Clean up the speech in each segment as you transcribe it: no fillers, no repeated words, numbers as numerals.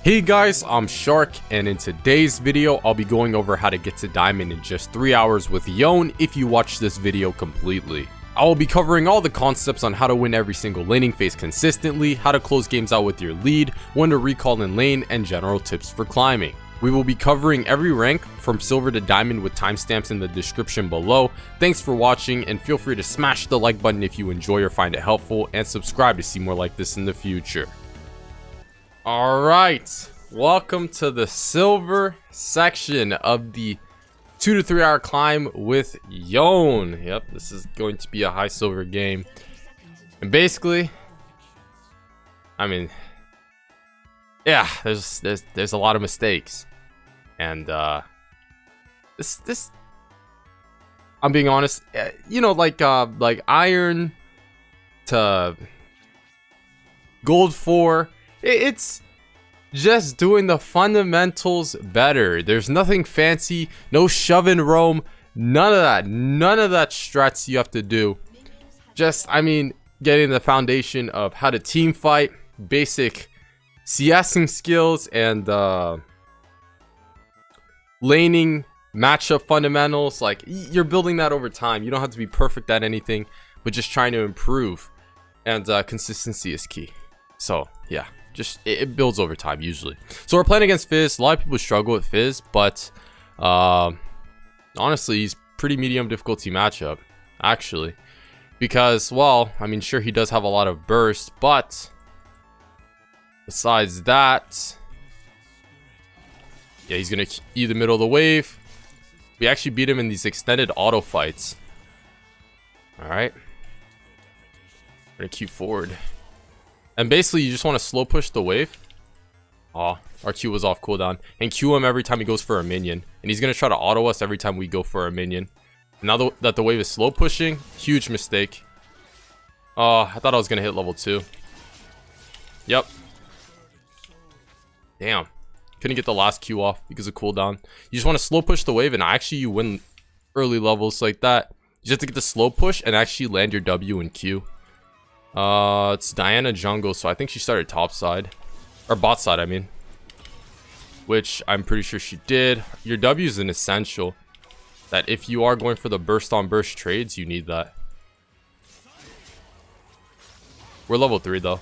Hey guys, I'm Shark, and in today's video I'll be going over how to get to diamond in just 3 hours with Yone if you watch this video completely. I will be covering all the concepts on how to win every single laning phase consistently, how to close games out with your lead, when to recall in lane, and general tips for climbing. We will be covering every rank from silver to diamond with timestamps in the description below. Thanks for watching, and feel free to smash the like button if you enjoy or find it helpful, and subscribe to see more like this in the future. Alright, welcome to the silver section of the 2 to 3 hour climb with Yone. Yep, this is going to be a high silver game. And basically, I mean, yeah, there's a lot of mistakes. And this I'm being honest, you know, like iron to gold 4, it's just doing the fundamentals better. There's nothing fancy, no shove and roam, none of that strats you have to do. Just, I mean, getting the foundation of how to team fight, basic CSing skills, and laning matchup fundamentals. Like, you're building that over time. You don't have to be perfect at anything, but just trying to improve, and consistency is key. So yeah, just it builds over time usually. So we're playing against Fizz. A lot of people struggle with Fizz, but honestly, he's pretty medium difficulty matchup actually, because, well, I mean, sure, he does have a lot of burst, but besides that, yeah, he's gonna eat the middle of the wave. We actually beat him in these extended auto fights. All right, we're gonna Q forward. And basically, you just want to slow push the wave. Oh, our Q was off cooldown. And Q him every time he goes for a minion. And he's going to try to auto us every time we go for a minion. Now that the wave is slow pushing, huge mistake. Oh, I thought I was going to hit level 2. Yep. Damn. Couldn't get the last Q off because of cooldown. You just want to slow push the wave, and actually you win early levels like that. You just have to get the slow push and actually land your W and Q. It's Diana jungle, so I think she started top side, or bot side, I mean, which I'm pretty sure she did. Your W is an essential, that if you are going for the burst on burst trades, you need that. We're level 3 though.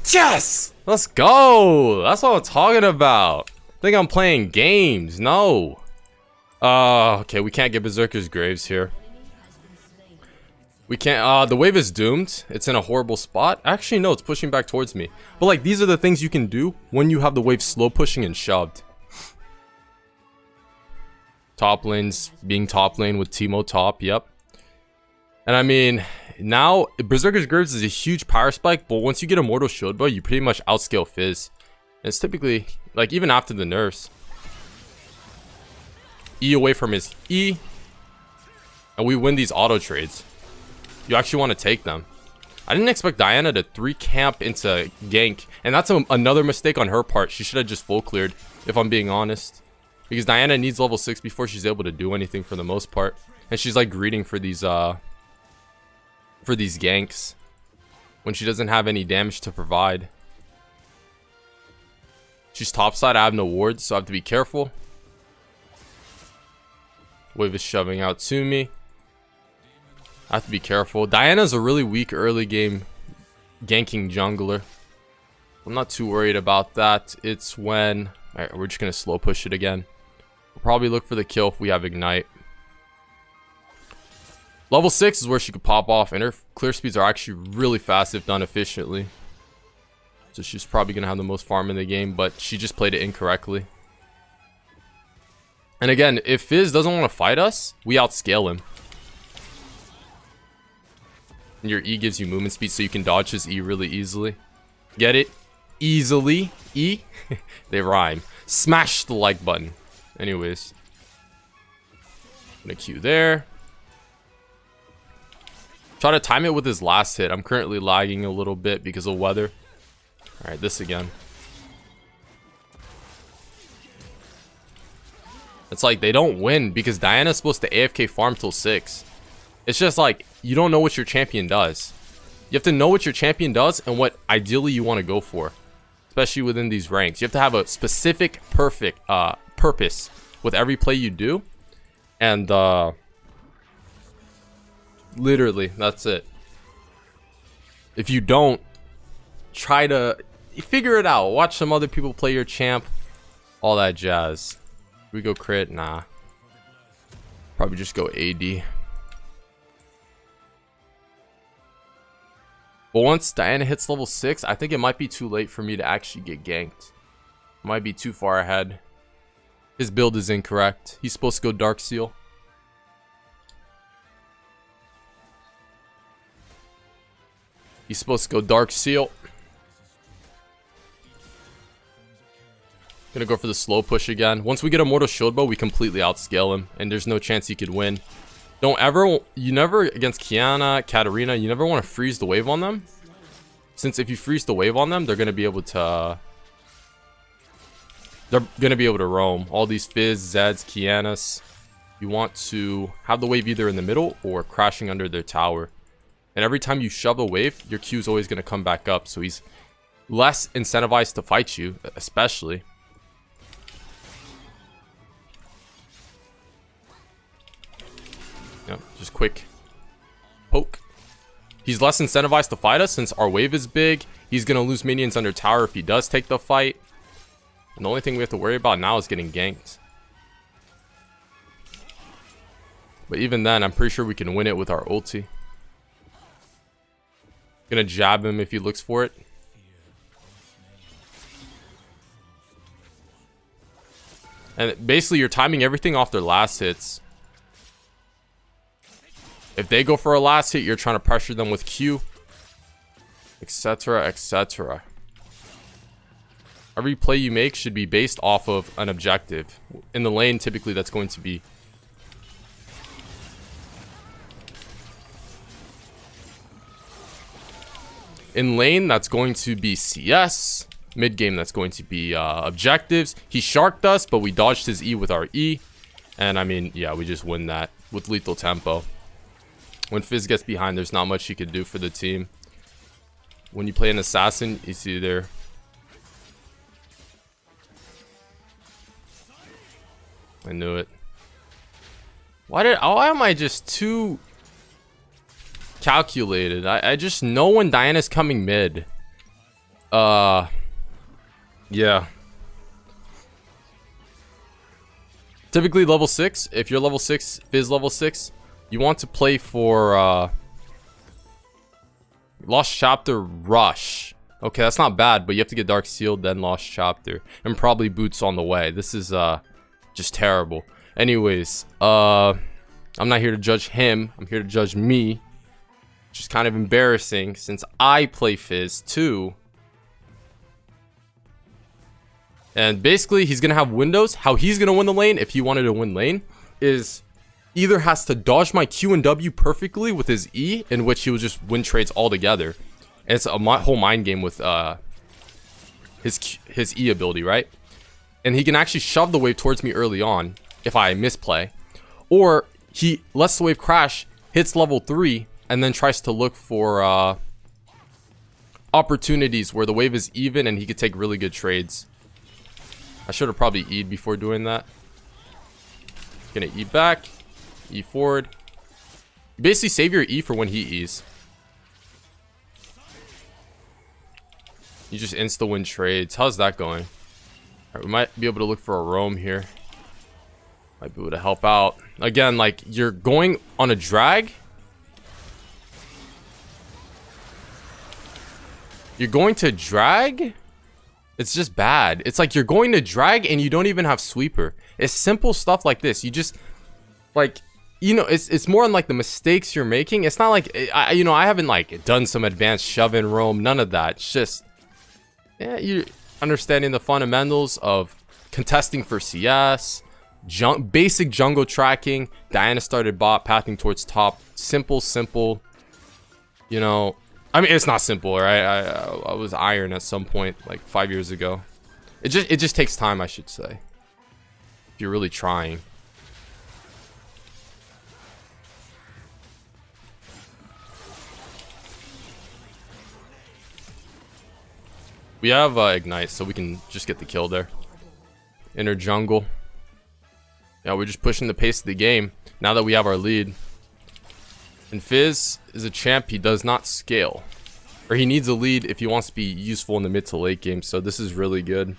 Yes! Let's go! That's what I'm talking about. I think I'm playing games. No. Okay, we can't get Berserker's Graves here. We can't. The wave is doomed. It's in a horrible spot. Actually, no, it's pushing back towards me. But, like, these are the things you can do when you have the wave slow pushing and shoved. Top lanes being top lane with Teemo top. Yep. And I mean, now Berserker's Graves is a huge power spike, but once you get Immortal Shield Bow, you pretty much outscale Fizz. And it's typically, like, even after the nerfs, E away from his E, and we win these auto trades. You actually want to take them. I didn't expect Diana to 3 camp into gank, and that's another mistake on her part. She should have just full cleared, if I'm being honest, because Diana needs level 6 before she's able to do anything for the most part, and she's like greeting for these ganks when she doesn't have any damage to provide. She's topside. I have no wards, so I have to be careful. Wave is shoving out to me. I have to be careful. Diana's a really weak early game ganking jungler. I'm not too worried about that. It's when... Alright, we're just going to slow push it again. We'll probably look for the kill if we have ignite. Level 6 is where she could pop off, and her clear speeds are actually really fast if done efficiently. So she's probably going to have the most farm in the game, but she just played it incorrectly. And again, if Fizz doesn't want to fight us, we outscale him. And your E gives you movement speed, so you can dodge his E really easily. Get it? Easily. E? They rhyme. Smash the like button. Anyways. I'm going to Q there. Try to time it with his last hit. I'm currently lagging a little bit because of weather. Alright, this again. It's like they don't win because Diana's supposed to AFK farm till 6. It's just like you don't know what your champion does. You have to know what your champion does and what ideally you want to go for, especially within these ranks. You have to have a specific perfect purpose with every play you do, and literally that's it. If you don't, try to figure it out. Watch some other people play your champ, all that jazz. We go crit? Nah. Probably just go AD. But once Diana hits level 6, I think it might be too late for me to actually get ganked. Might be too far ahead. His build is incorrect. He's supposed to go Dark Seal. He's supposed to go Dark Seal. Gonna go for the slow push again. Once we get a Mortal Shield Bow, we completely outscale him, and there's no chance he could win. You never, against Kiana, Katarina, you never want to freeze the wave on them. Since if you freeze the wave on them, they're gonna be able to roam. All these Fizz, Zeds, Kianas. You want to have the wave either in the middle or crashing under their tower. And every time you shove a wave, your Q is always gonna come back up, so he's less incentivized to fight you, especially. Yep, just quick poke. He's less incentivized to fight us since our wave is big. He's going to lose minions under tower if he does take the fight. And the only thing we have to worry about now is getting ganked. But even then, I'm pretty sure we can win it with our ulti. Gonna jab him if he looks for it. And basically, you're timing everything off their last hits. If they go for a last hit, you're trying to pressure them with Q, etc, etc. Every play you make should be based off of an objective. In the lane, typically that's going to be CS. Mid game, that's going to be objectives. He sharked us, but we dodged his E with our E. And I mean, yeah, we just win that with lethal tempo. When Fizz gets behind, there's not much you can do for the team. When you play an assassin, it's either I knew it. Why am I just too calculated? I just know when Diana's coming mid. Yeah. Typically level 6. If you're level 6, Fizz level 6, you want to play for Lost Chapter Rush. Okay, that's not bad, but you have to get Dark Sealed, then Lost Chapter. And probably Boots on the way. This is just terrible. Anyways, I'm not here to judge him. I'm here to judge me. Which is kind of embarrassing since I play Fizz too. And basically, he's going to have windows. How he's going to win the lane, if he wanted to win lane, is either has to dodge my Q and W perfectly with his E, in which he will just win trades altogether. And it's a whole mind game with his E ability, right? And he can actually shove the wave towards me early on if I misplay. Or he lets the wave crash, hits level 3, and then tries to look for opportunities where the wave is even and he could take really good trades. I should have probably E'd before doing that. Gonna E back. E forward. You basically save your E for when he E's. You just insta-win trades. How's that going? Alright, we might be able to look for a roam here. Might be able to help out. Again, like, you're going on a drag. You're going to drag? It's just bad. It's like you're going to drag and you don't even have sweeper. It's simple stuff like this. You just, like, you know, it's more on like the mistakes you're making. It's not like, I haven't like done some advanced shove and roam. None of that. It's just, yeah, you're understanding the fundamentals of contesting for CS, basic jungle tracking. Diana started bot, pathing towards top. Simple, you know. I mean, it's not simple, right? I was iron at some point, like 5 years ago. It just takes time, I should say, if you're really trying. We have Ignite, so we can just get the kill there. Inner jungle. Yeah, we're just pushing the pace of the game now that we have our lead. And Fizz is a champ. He does not scale. Or he needs a lead if he wants to be useful in the mid to late game. So this is really good.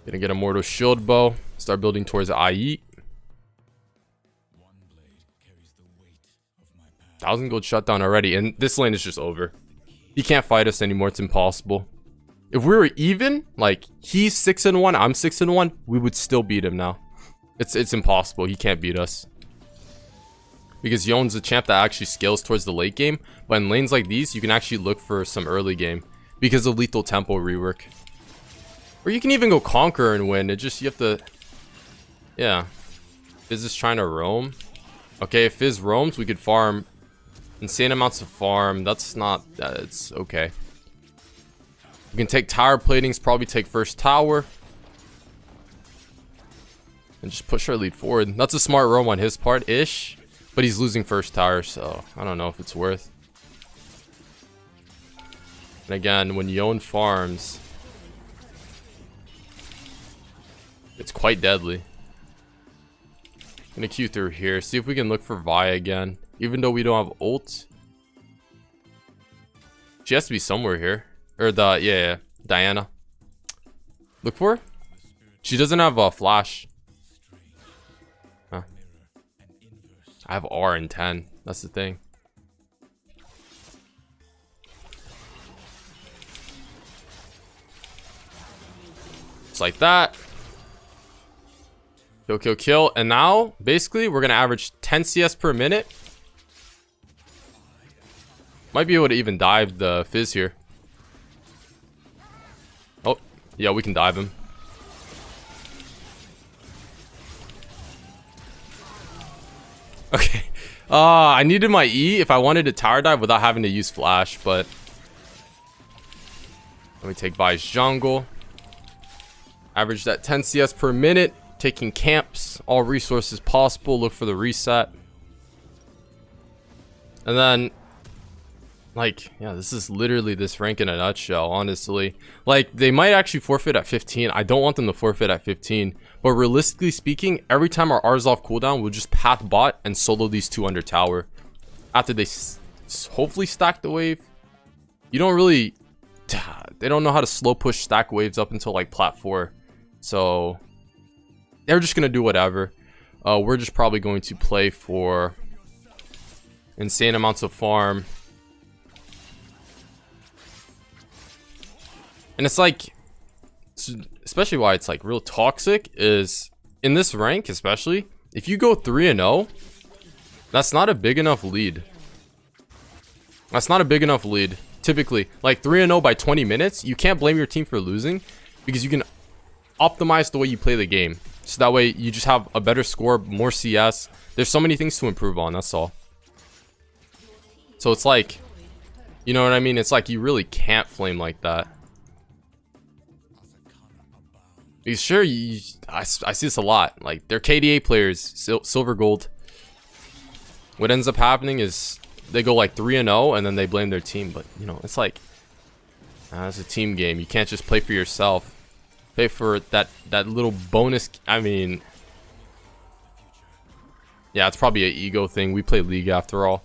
Gonna get a Mortal Shield Bow. Start building towards IE. 1,000 gold shutdown already. And this lane is just over. He can't fight us anymore. It's impossible. If we were even, like he's 6-1, I'm 6-1, we would still beat him now. It's impossible. He can't beat us. Because Yone's a champ that actually scales towards the late game. But in lanes like these, you can actually look for some early game. Because of lethal tempo rework. Or you can even go Conqueror and win. It just, you have to... Yeah. Fizz is trying to roam. Okay, if Fizz roams, we could farm insane amounts of farm. That's not... it's okay. We can take tower platings, probably take first tower. And just push our lead forward. That's a smart roam on his part-ish. But he's losing first tower, so I don't know if it's worth. And again, when Yone farms, it's quite deadly. Gonna queue through here. See if we can look for Vi again. Even though we don't have ult. She has to be somewhere here. Or yeah, Diana. Look for her. She doesn't have a flash. Huh. I have R and 10. That's the thing. Just like that. Kill, kill, kill. And now, basically, we're going to average 10 CS per minute. Might be able to even dive the Fizz here. Oh, yeah, we can dive him. Okay. I needed my E if I wanted to tower dive without having to use flash, but... Let me take Vi's jungle. Average that 10 CS per minute. Taking camps, all resources possible. Look for the reset. And then, like, yeah, this is literally this rank in a nutshell, honestly. Like, they might actually forfeit at 15. I don't want them to forfeit at 15. But realistically speaking, every time our R's off cooldown, we'll just path bot and solo these two under tower. After they hopefully stack the wave. You don't really... They don't know how to slow push stack waves up until, like, plat 4. So... They're just going to do whatever. We're just probably going to play for insane amounts of farm. And it's like, especially why it's like real toxic is in this rank, especially if you go 3-0, that's not a big enough lead. That's not a big enough lead. Typically, like 3-0 by 20 minutes, you can't blame your team for losing because you can optimize the way you play the game. So that way you just have a better score, more CS. There's so many things to improve on, that's all. So it's like, you know what I mean? It's like you really can't flame like that. Because sure, I see this a lot. Like, they're KDA players, silver gold. What ends up happening is they go like 3-0 and then they blame their team. But, you know, it's like, it's a team game. You can't just play for yourself. Pay for that little bonus. I mean, yeah, it's probably an ego thing. We play League after all.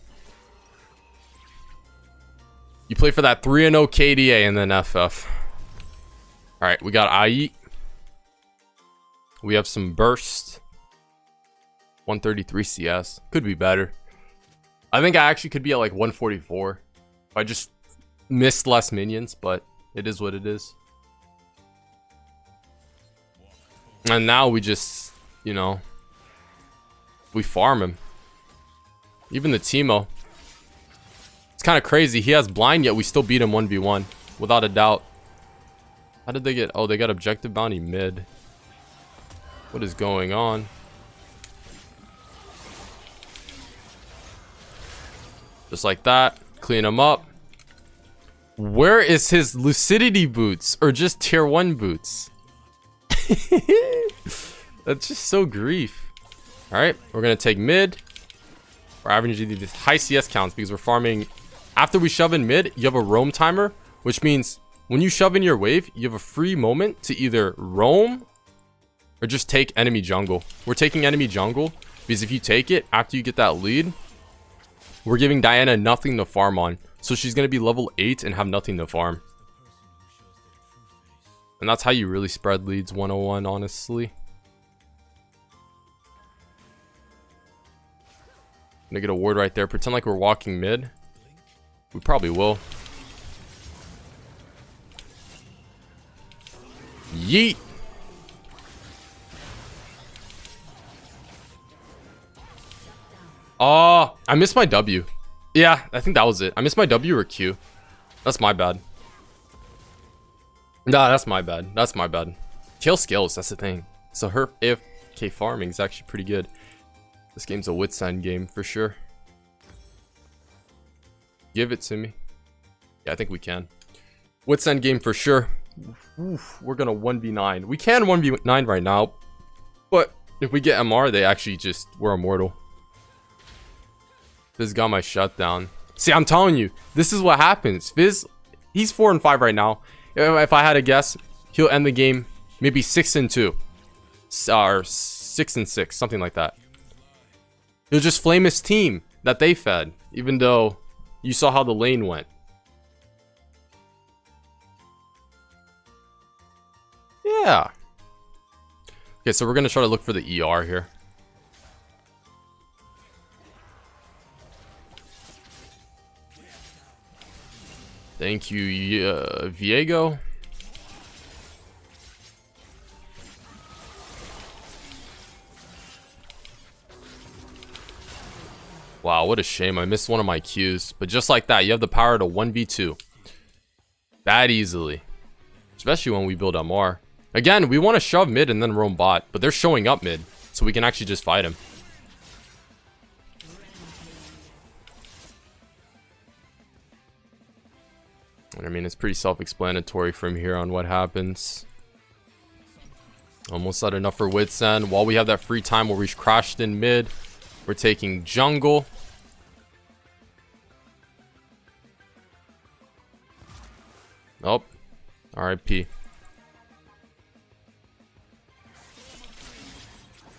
You play for that 3-0 KDA and then FF. Alright, we got IE. We have some burst. 133 CS. Could be better. I think I actually could be at like 144. If I just missed less minions, but it is what it is. And now we just, you know, we farm him. Even the Teemo. It's kind of crazy. He has blind, yet we still beat him 1v1. Without a doubt. How did they get... Oh, they got objective bounty mid. What is going on? Just like that. Clean him up. Where is his Lucidity boots? Or just tier 1 boots? That's just so grief. Alright, we're gonna take mid. We're averaging these high CS counts because we're farming. After we shove in mid, you have a roam timer, which means when you shove in your wave, you have a free moment to either roam or just take enemy jungle. We're taking enemy jungle because if you take it after you get that lead, we're giving Diana nothing to farm on. So she's going to be level 8 and have nothing to farm. And that's how you really spread leads 101, honestly. Gonna get a ward right there. Pretend like we're walking mid. We probably will. Yeet. Oh, I missed my W. Yeah, I think that was it. I missed my W or Q. That's my bad. Nah, that's my bad. That's my bad. Kill skills, that's the thing. So her AFK farming is actually pretty good. This game's a wits end game for sure. Give it to me. Yeah, I think we can. Wits end game for sure. Oof, we're gonna 1v9. We can 1v9 right now, but if we get MR, they actually just, we're immortal. Fizz got my shutdown. See, I'm telling you, this is what happens. Fizz, he's 4 and 5 right now. If I had to guess, he'll end the game maybe 6 and 2, or 6 and 6, something like that. He'll just flame his team that they fed, even though you saw how the lane went. Yeah. Okay, so we're gonna try to look for the ER here. Thank you, Viego. Wow, what a shame. I missed one of my Qs. But just like that, you have the power to 1v2. That easily. Especially when we build MR. Again, we want to shove mid and then roam bot. But they're showing up mid. So we can actually just fight him. I mean, it's pretty self-explanatory from here on what happens. Almost had enough for wits end. While we have that free time where we crashed in mid, we're taking jungle. Oh, RIP.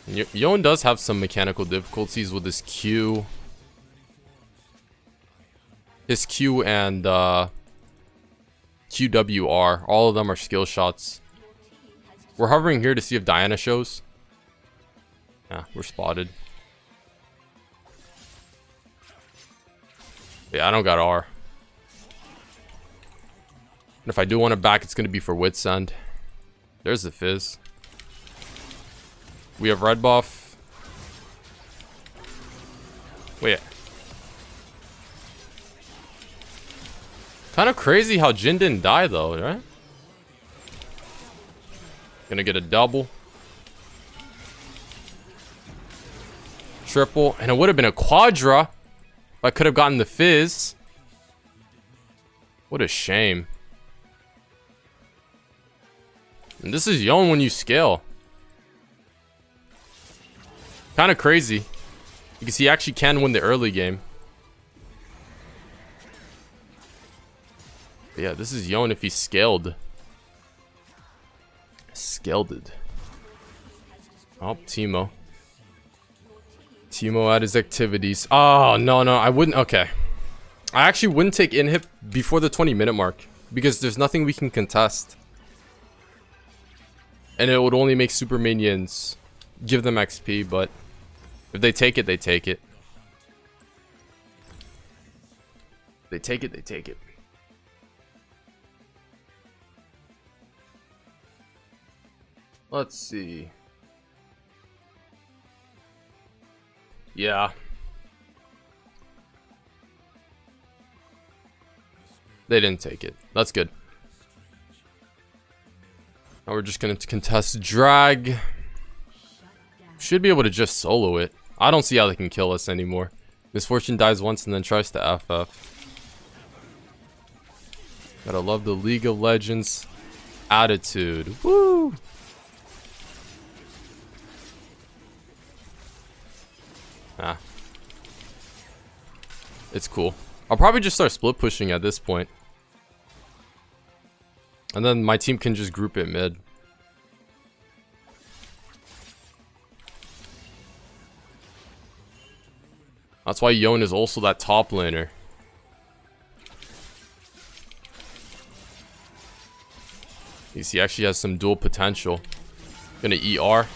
Yone does have some mechanical difficulties with his Q. His Q and QWR. All of them are skill shots. We're hovering here to see if Diana shows. Yeah, we're spotted. Yeah, I don't got R. And if I do want it back, it's going to be for wits end. There's the Fizz. We have red buff. Wait. Kind of crazy how Jin didn't die though, right? Gonna get a double. Triple. And it would have been a quadra if I could have gotten the Fizz. What a shame. And this is Yone when you scale. Kind of crazy. Because he actually can win the early game. But yeah, this is Yone if he's scaled. Scalded. Oh, Teemo. Teemo at his activities. Oh, no, I wouldn't. Okay. I actually wouldn't take inhib before the 20-minute mark. Because there's nothing we can contest. And it would only make super minions give them XP, but if they take it, they take it. They take it, they take it. Let's see. Yeah. They didn't take it. That's good. Now we're just going to contest drag. Should be able to just solo it. I don't see how they can kill us anymore. Misfortune dies once and then tries to FF. Gotta love the League of Legends attitude. Woo! Ah. It's cool. I'll probably just start split pushing at this point. And then my team can just group it mid. That's why Yone is also that top laner. He actually has some dual potential. Gonna ER.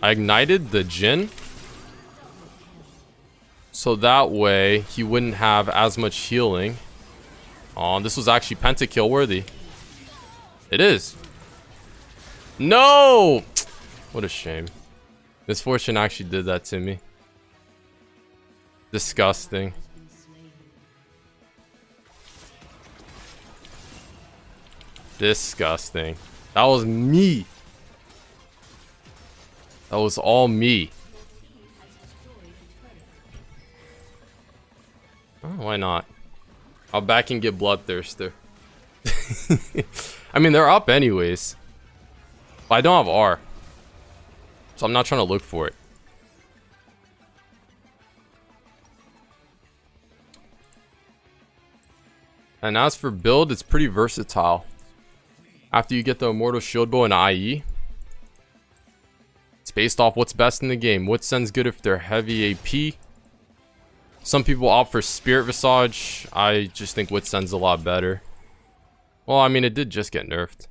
I ignited the Jhin. So that way he wouldn't have as much healing. Oh, this was actually pentakill worthy. It is. No! What a shame. Misfortune actually did that to me. Disgusting. Disgusting. That was me. That was all me. Oh, why not? I'll back and get Bloodthirster. I mean, they're up anyways. But I don't have R. So I'm not trying to look for it. And as for build, it's pretty versatile. After you get the Immortal Shield Bow and IE, it's based off what's best in the game. Woodsend's good if they're heavy AP. Some people opt for Spirit Visage. I just think Woodsend's a lot better. Well, I mean, it did just get nerfed.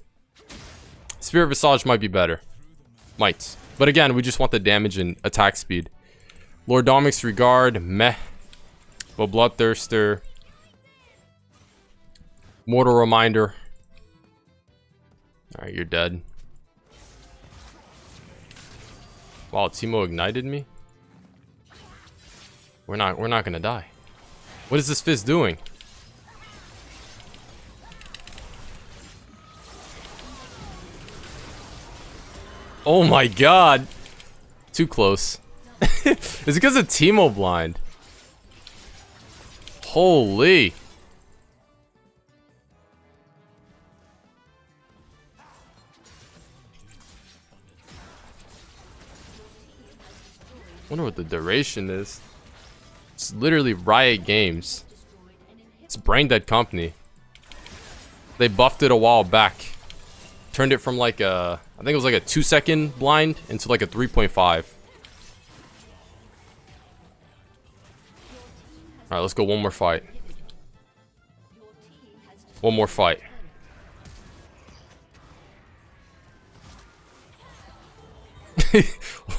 Spirit Visage might be better. Might. But again, we just want the damage and attack speed. Lord Dominic's Regard, meh. But Bloodthirster. Mortal Reminder. Alright, you're dead. Wow, Teemo ignited me? We're not gonna die. What is this fist doing? Oh my god! Too close. It's because of Teemo blind. Holy. Wonder what the duration is. It's literally Riot Games. It's brain dead company. They buffed it a while back. Turned it from like a, I think it was like a 2-second blind into like a 3.5. Alright, let's go one more fight. One more fight.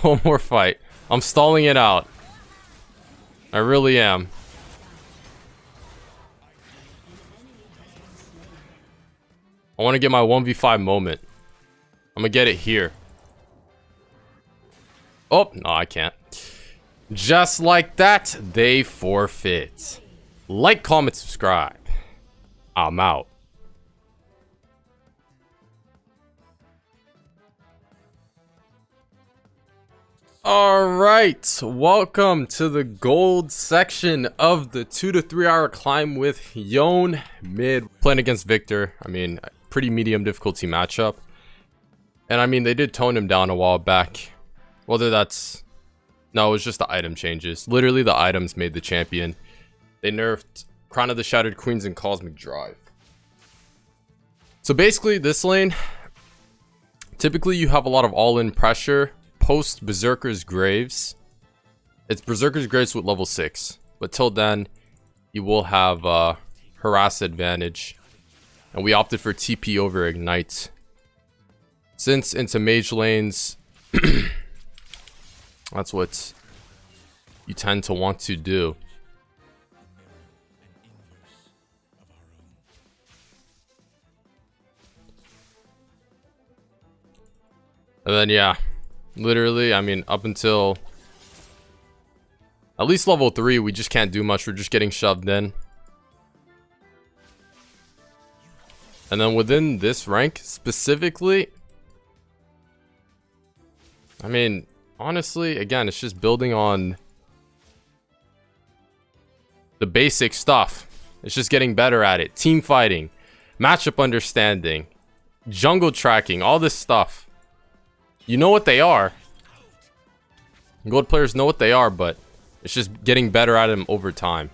One more fight. I'm stalling it out. I really am. I want to get my 1v5 moment. I'm gonna get it here. Oh, no, I can't. Just like that, they forfeit. Like, comment, subscribe. I'm out. Alright, welcome to the gold section of the 2 to 3 hour climb with Yone Mid. Playing against Victor. I mean, pretty medium difficulty matchup. And I mean, they did tone him down a while back. Whether that's... No, it was just the item changes. Literally, the items made the champion. They nerfed Crown of the Shattered Queens and Cosmic Drive. So basically, this lane, typically you have a lot of all-in pressure. Post Berserker's Graves. It's Berserker's Graves with level 6. But till then, you will have harass advantage. And we opted for TP over Ignite. Since into mage lanes, that's what you tend to want to do. And then, yeah. Literally, I mean, up until at least level 3, we just can't do much. We're just getting shoved in. And then within this rank specifically, I mean, honestly, again, it's just building on the basic stuff. It's just getting better at it. Team fighting, matchup understanding, jungle tracking, all this stuff. You know what they are. Gold players know what they are, but It's just getting better at him over time.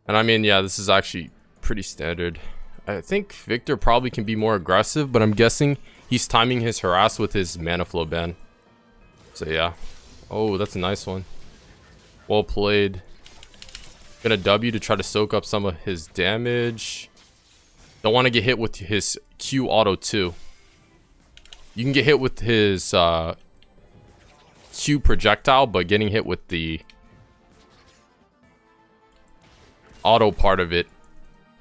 And I mean, yeah, this is actually pretty standard. I think Victor probably can be more aggressive, but I'm guessing he's timing his harass with his mana flow ban. So yeah. Oh, that's a nice one. Well played. Gonna W to try to soak up some of his damage. Don't want to get hit with his Q auto too. You can get hit with his Q projectile, but getting hit with the auto part of it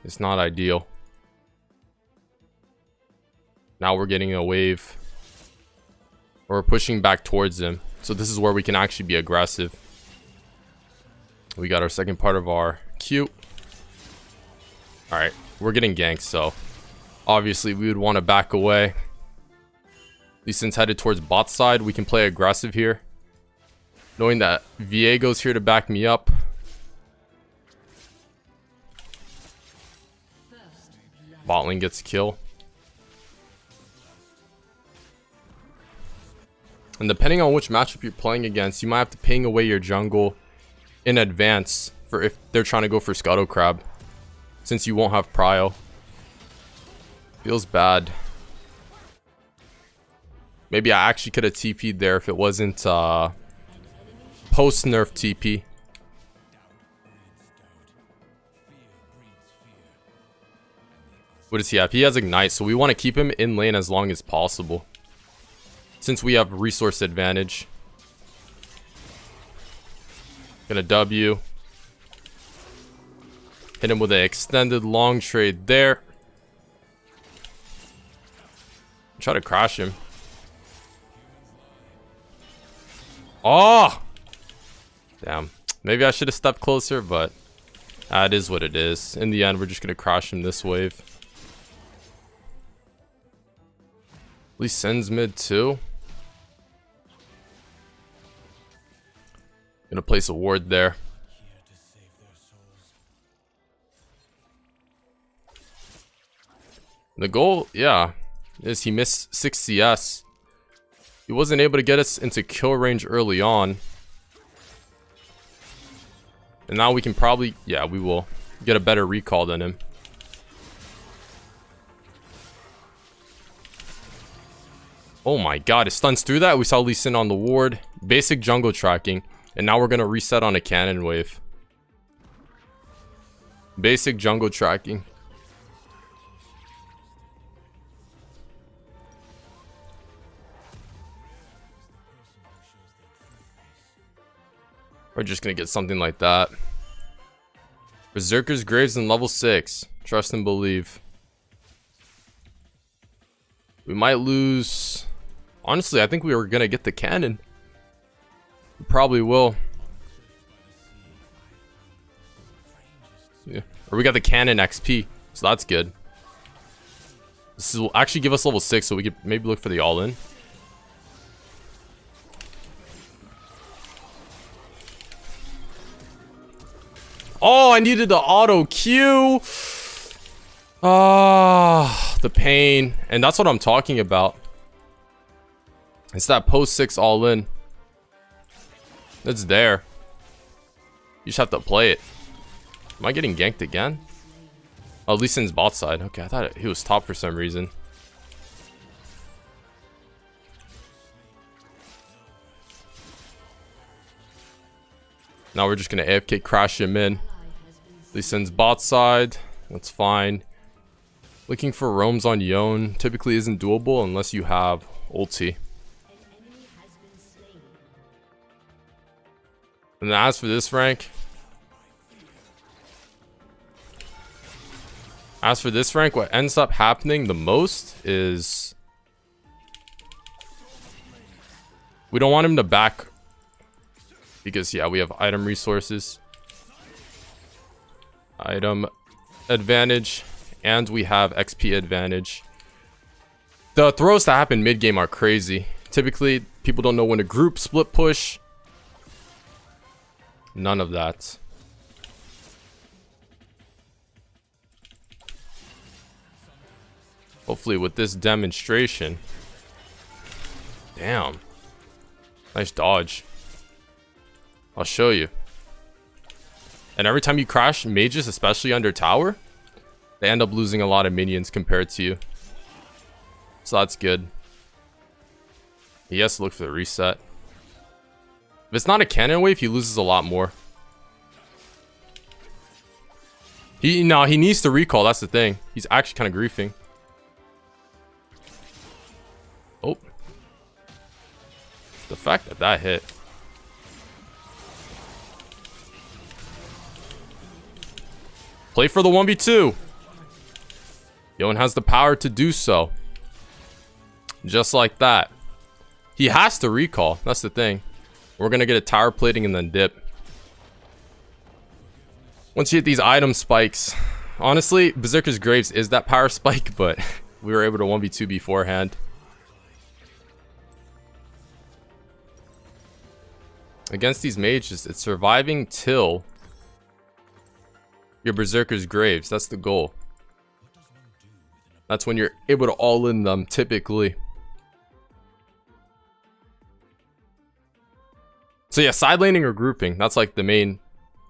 is not ideal. Now we're getting a wave. We're pushing back towards him. So this is where we can actually be aggressive. We got our second part of our Q. Alright, we're getting ganked, so obviously we would want to back away. Lee Sin's headed towards bot side. We can play aggressive here, knowing that Viego's here to back me up. Bot lane gets a kill. And depending on which matchup you're playing against, you might have to ping away your jungle in advance for if they're trying to go for Scuttle Crab, since you won't have prio. Feels bad. Maybe I actually could have TP'd there if it wasn't post-nerf TP. What does he have? He has Ignite, so we want to keep him in lane as long as possible, since we have resource advantage. Gonna W. Hit him with an extended long trade there. Try to crash him. Oh! Damn. Maybe I should have stepped closer, but it is what it is. In the end, we're just gonna crash him this wave. Lee Sin's mid too. Gonna place a ward there. The goal, yeah, is he missed 6 CS. He wasn't able to get us into kill range early on. And now we can probably, yeah, we will get a better recall than him. Oh my god, it stuns through that. We saw Lee Sin on the ward. Basic jungle tracking. And now we're going to reset on a cannon wave. Basic jungle tracking. We're just going to get something like that. Berserker's Graves in level 6. Trust and believe. We might lose. Honestly, I think we were going to get the cannon. We probably will. Yeah. Or we got the cannon XP. So that's good. This will actually give us level 6, so we could maybe look for the all-in. Oh, I needed the auto Q. Ah, the pain. And that's what I'm talking about. It's that post 6 all-in. It's there. You just have to play it. Am I getting ganked again? Oh, Lee Sin's bot side. Okay, I thought he was top for some reason. Now we're just gonna AFK crash him in. Lee Sin's bot side. That's fine. Looking for roams on Yone typically isn't doable unless you have ulti. And as for this rank, what ends up happening the most is we don't want him to back because, yeah, we have item resources, item advantage, and we have XP advantage. The throws that happen mid-game are crazy. Typically, people don't know when to group split push. None of that. Hopefully with this demonstration. Damn. Nice dodge. I'll show you. And every time you crash mages, especially under tower, they end up losing a lot of minions compared to you. So that's good. He has to look for the reset. If it's not a cannon wave, he loses a lot more. He needs to recall, that's the thing. He's actually kind of griefing. Oh. The fact that that hit. Play for the 1v2. Yone has the power to do so. Just like that. He has to recall. That's the thing. We're going to get a tower plating and then dip. Once you hit these item spikes. Honestly, Berserker's Graves is that power spike, but we were able to 1v2 beforehand. Against these mages, it's surviving till your Berserker's Graves. That's the goal. That's when you're able to all in them, typically. So yeah, side laning or grouping, that's like the main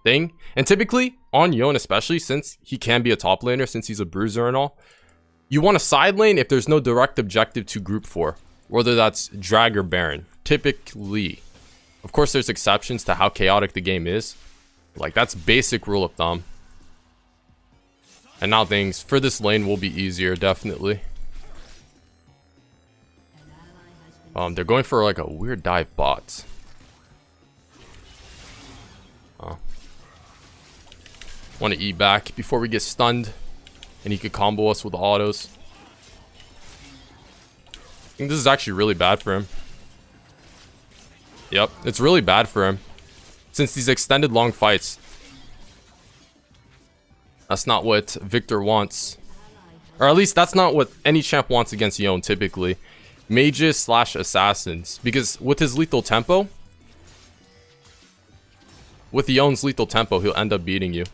thing. And typically, on Yone especially, since he can be a top laner, since he's a bruiser and all, you want to side lane if there's no direct objective to group for. Whether that's Drag or Baron. Typically. Of course, there's exceptions to how chaotic the game is. Like, that's basic rule of thumb. And now things for this lane will be easier, definitely. They're going for like a weird dive bot. Want to E back before we get stunned. And he could combo us with autos. I think this is actually really bad for him. Yep, it's really bad for him. Since these extended long fights. That's not what Victor wants. Or at least that's not what any champ wants against Yone typically. Mages / assassins. Because with his lethal tempo. With Yone's lethal tempo, he'll end up beating you.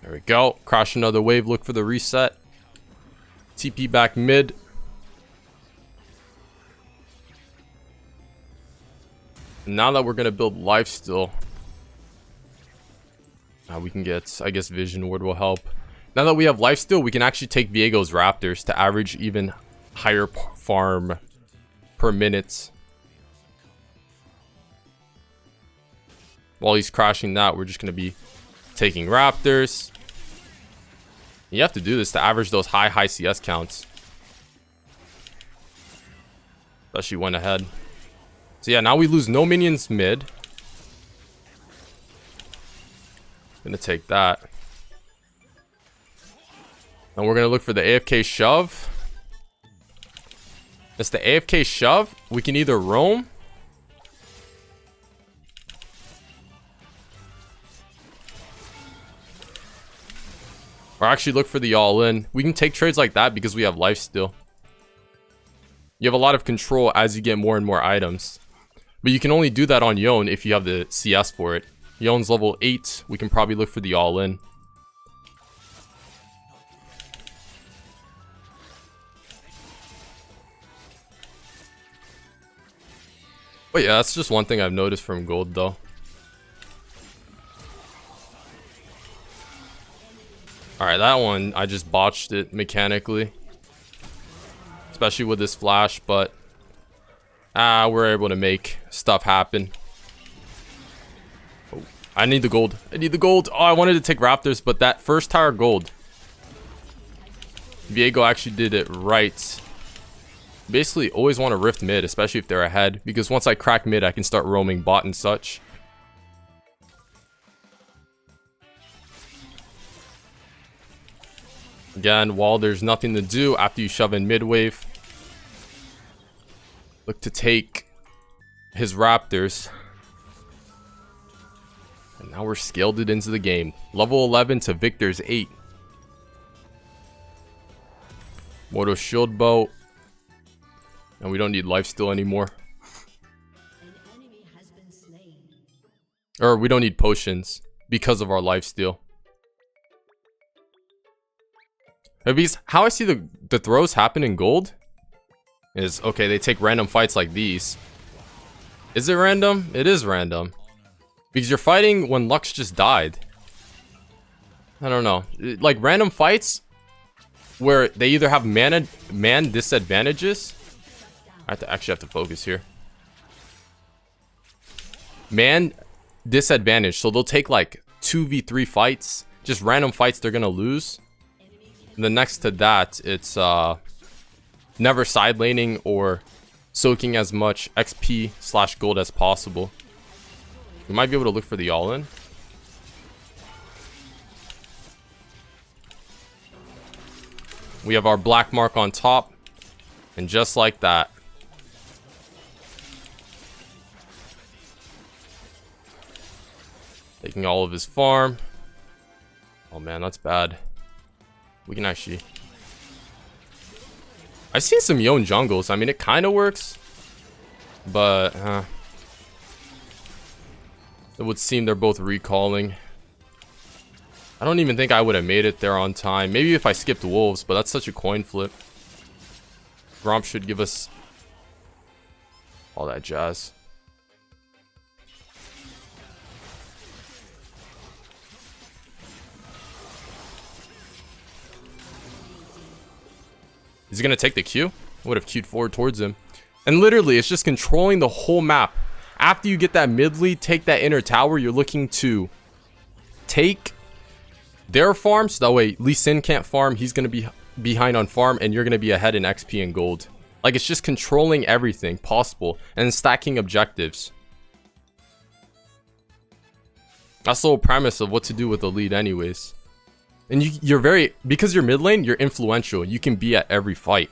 There we go. Crash another wave. Look for the reset. TP back mid. And now that we're going to build lifesteal, we can get, I guess, Vision Ward will help. Now that we have lifesteal, we can actually take Viego's Raptors to average even higher farm per minute. While he's crashing that, we're just going to be taking Raptors. You have to do this to average those high CS counts. Especially went ahead. So yeah, now we lose no minions mid. Gonna take that. And we're gonna look for the AFK shove. It's the AFK shove. We can either roam. Or actually look for the all-in. We can take trades like that because we have lifesteal. You have a lot of control as you get more and more items. But you can only do that on Yone if you have the CS for it. Yone's level 8. We can probably look for the all-in. But yeah, that's just one thing I've noticed from gold though. Alright, that one, I just botched it mechanically. Especially with this flash, but we're able to make stuff happen. Oh, I need the gold. I need the gold. Oh, I wanted to take Raptors, but that first tower gold. Viego actually did it right. Basically, always want to rift mid, especially if they're ahead. Because once I crack mid, I can start roaming bot and such. Again, while there's nothing to do after you shove in mid wave. Look to take his Raptors. And now we're scaled it into the game. Level 11 to Victor's 8. Mortal Shield Bow. And we don't need lifesteal anymore. Or we don't need potions because of our lifesteal. Because how I see the throws happen in gold is, okay, they take random fights like these. Is it random? It is random. Because you're fighting when Lux just died. I don't know. Like random fights where they either have man disadvantages. I actually have to focus here. Man disadvantage. So they'll take like 2v3 fights. Just random fights they're gonna lose. And then next to that, it's never side laning or soaking as much XP / gold as possible. We might be able to look for the all-in. We have our black mark on top. And just like that. Taking all of his farm. Oh man, that's bad. We can actually... I've seen some Yone jungles. I mean, it kind of works. But, it would seem they're both recalling. I don't even think I would have made it there on time. Maybe if I skipped wolves, but that's such a coin flip. Gromp should give us all that jazz. Is he gonna take the Q? I would have queued forward towards him. And literally, it's just controlling the whole map. After you get that mid lead, take that inner tower, you're looking to take their farm, so that way Lee Sin can't farm, he's gonna be behind on farm, and you're gonna be ahead in XP and gold. Like, it's just controlling everything possible and stacking objectives. That's the whole premise of what to do with the lead anyways. And you're very, because you're mid lane, you're influential. You can be at every fight.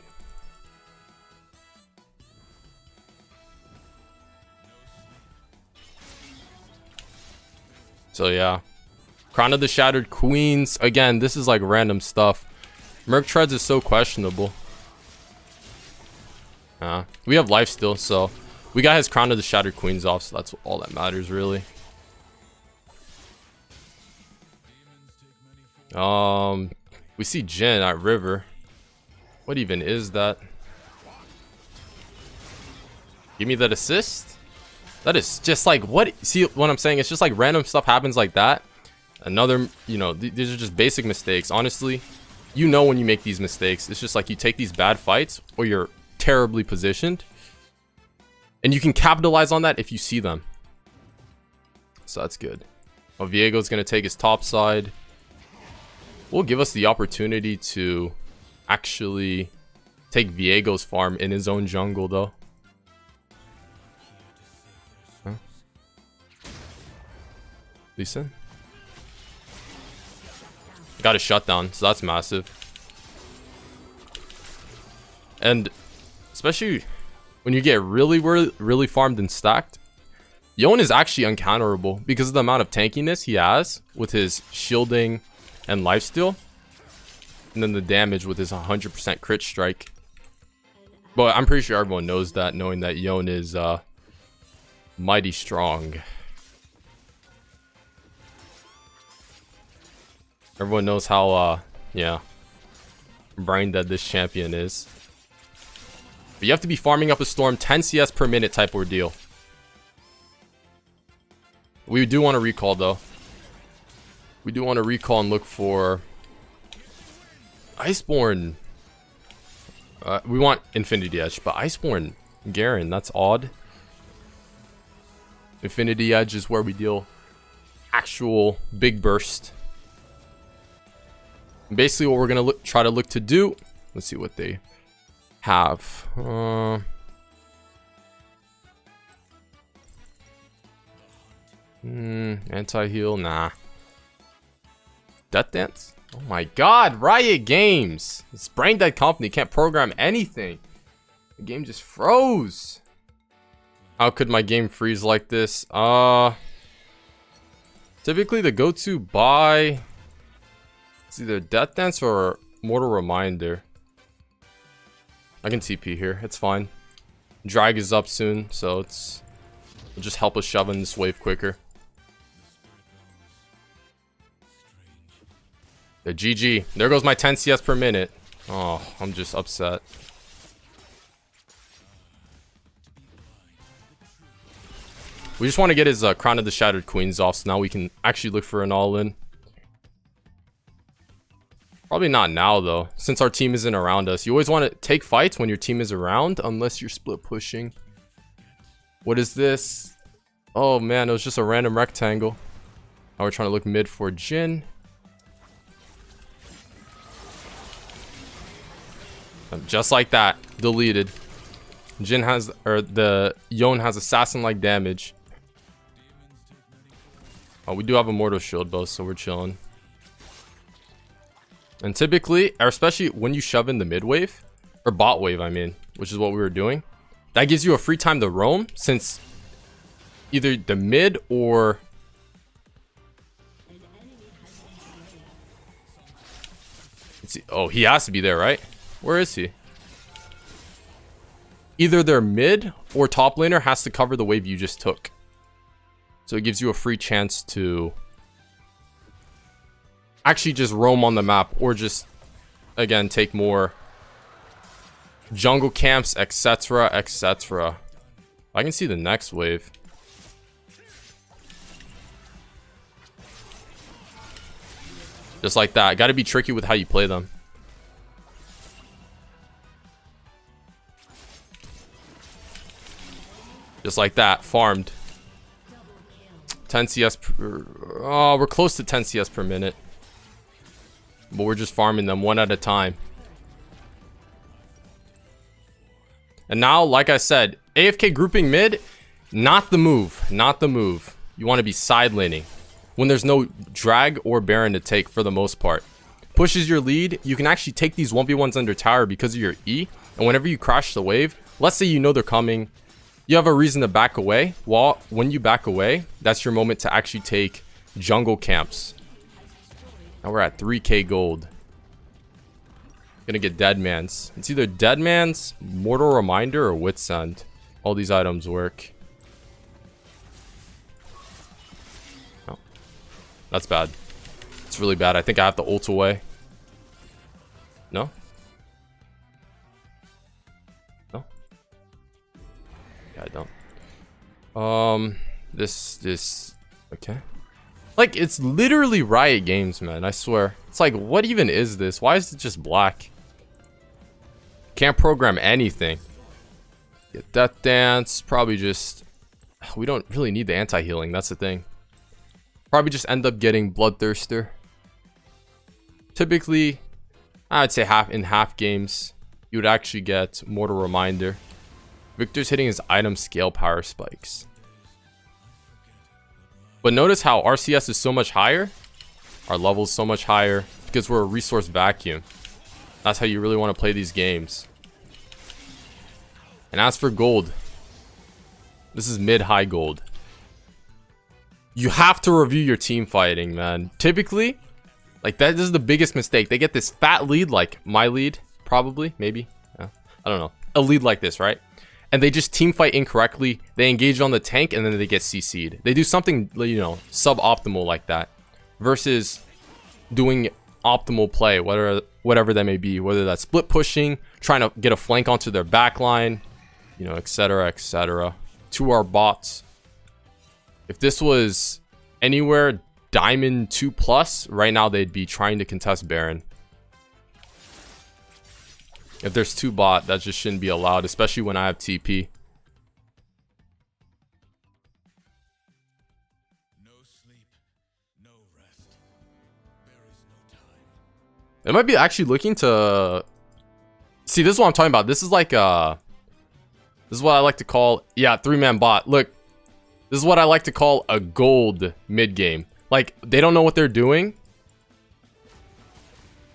So yeah. Crown of the Shattered Queens. Again, this is like random stuff. Merc Treads is so questionable. We have life still, so we got his Crown of the Shattered Queens off, so that's all that matters really. We see Jhin at river. What even is that? Give me that assist. That is just like, what? See what I'm saying? It's just like random stuff happens like that. Another, you know, these are just basic mistakes. Honestly, you know when you make these mistakes. It's just like you take these bad fights or you're terribly positioned. And you can capitalize on that if you see them. So that's good. Oh, Viego's going to take his top side. Will give us the opportunity to actually take Viego's farm in his own jungle, though. Huh? Decent. Got a shutdown, so that's massive. And especially when you get really farmed and stacked, Yone is actually uncounterable because of the amount of tankiness he has with his shielding and lifesteal, and then the damage with his 100% crit strike. But I'm pretty sure everyone knows that, knowing that Yone is mighty strong. Everyone knows how yeah, brain dead this champion is. But you have to be farming up a storm 10 CS per minute type ordeal. We do want to recall though. We do want to recall and look for Iceborne. We want Infinity Edge, but Iceborne Garen, that's odd. Infinity Edge is where we deal actual big burst. And basically what we're going to try to look to do, let's see what they have. Anti-heal, nah. Death Dance? Oh my god, Riot Games! This brain dead company can't program anything. The game just froze. How could my game freeze like this? Typically the go-to buy, it's either Death Dance or Mortal Reminder. I can TP here, it's fine. Drag is up soon, so it'll just help us shove in this wave quicker. The GG. There goes my 10 CS per minute. Oh, I'm just upset. We just want to get his Crown of the Shattered Queens off, so now we can actually look for an all-in. Probably not now, though, since our team isn't around us. You always want to take fights when your team is around, unless you're split pushing. What is this? Oh, man, it was just a random rectangle. Now we're trying to look mid for Jhin. Just like that, deleted. Jhin has, or the Yone has assassin-like damage. Oh, we do have a Mortal Shield bow, so we're chilling. And typically, or especially when you shove in the mid wave, or bot wave, I mean, which is what we were doing, that gives you a free time to roam, since either the mid or let's see. Oh, he has to be there, right? Where is he? Either their mid or top laner has to cover the wave you just took. So it gives you a free chance to actually just roam on the map, or just, again, take more jungle camps, etc, etc. I can see the next wave. Just like that. Got to be tricky with how you play them. Just like that. Farmed. 10 CS per... Oh, we're close to 10 CS per minute. But we're just farming them one at a time. And now, like I said, AFK grouping mid, not the move. Not the move. You want to be side laning when there's no drag or Baron to take for the most part. Pushes your lead. You can actually take these 1v1s under tower because of your E. And whenever you crash the wave, let's say you know they're coming, you have a reason to back away. Well, when you back away, that's your moment to actually take jungle camps. Now we're at 3k gold. Gonna get Deadman's. It's either Deadman's, Mortal Reminder, or Wit's End. All these items work. Oh, that's bad. It's really bad. I think I have to ult away. No? No? Yeah, I don't. This. Okay. Like, it's literally Riot Games, man. I swear. It's like, what even is this? Why is it just black? Can't program anything. Get Death Dance. Probably just... We don't really need the anti-healing. That's the thing. Probably just end up getting Bloodthirster. Typically, I'd say in half games, you would actually get Mortal Reminder. Victor's hitting his item scale power spikes. But notice how our CS is so much higher. Our level is so much higher because we're a resource vacuum. That's how you really want to play these games. And as for gold, this is mid-high gold. You have to review your team fighting, man. Typically, like this is the biggest mistake. They get this fat lead, like my lead, probably, maybe. I don't know. A lead like this, right? And they just team fight incorrectly. They engage on the tank and then they get CC'd. They do something, you know, suboptimal like that. Versus doing optimal play, whatever that may be. Whether that's split pushing, trying to get a flank onto their backline, you know, etc, etc. To our bots. If this was anywhere Diamond 2+, right now they'd be trying to contest Baron. If there's 2 bot, that just shouldn't be allowed, especially when I have TP. No sleep, no rest. There is no time. It might be actually looking to... See, this is what I'm talking about. This is like this is what I like to call... Yeah, 3-man bot. Look, this is what I like to call a gold mid game. Like, they don't know what they're doing.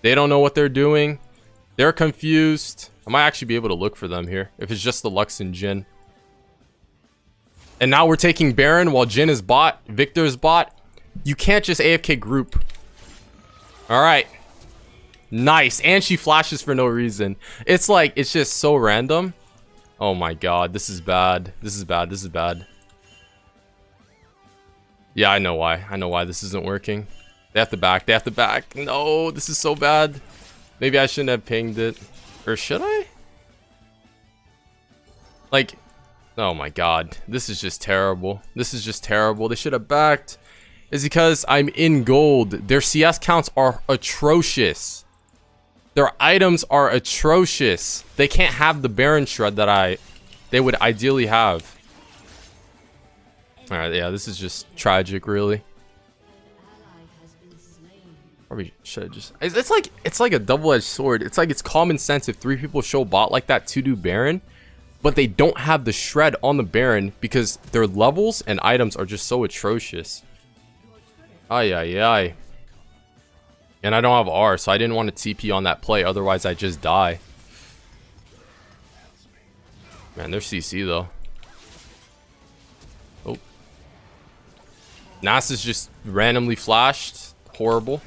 They don't know what they're doing. They're confused. I might actually be able to look for them here. If it's just the Lux and Jhin. And now we're taking Baron while Jhin is bot. Victor's bot. You can't just AFK group. Alright. Nice. And she flashes for no reason. It's like, it's just so random. Oh my god. This is bad. This is bad. This is bad. Yeah, I know why. I know why this isn't working. They have to back. They have to back. No, this is so bad. Maybe I shouldn't have pinged it. Or should I? Like, oh my god. This is just terrible. This is just terrible. They should have backed. It's because I'm in gold. Their CS counts are atrocious. Their items are atrocious. They can't have the Baron Shred that they would ideally have. Alright, yeah, this is just tragic, really. Probably should have just... It's like a double-edged sword. It's like it's common sense if 3 people show bot like that to do Baron, but they don't have the Shred on the Baron because their levels and items are just so atrocious. Ay, ay, ay. And I don't have R, so I didn't want to TP on that play, otherwise I'd just die. Man, they're CC though. Oh. Nas is just randomly flashed. Horrible.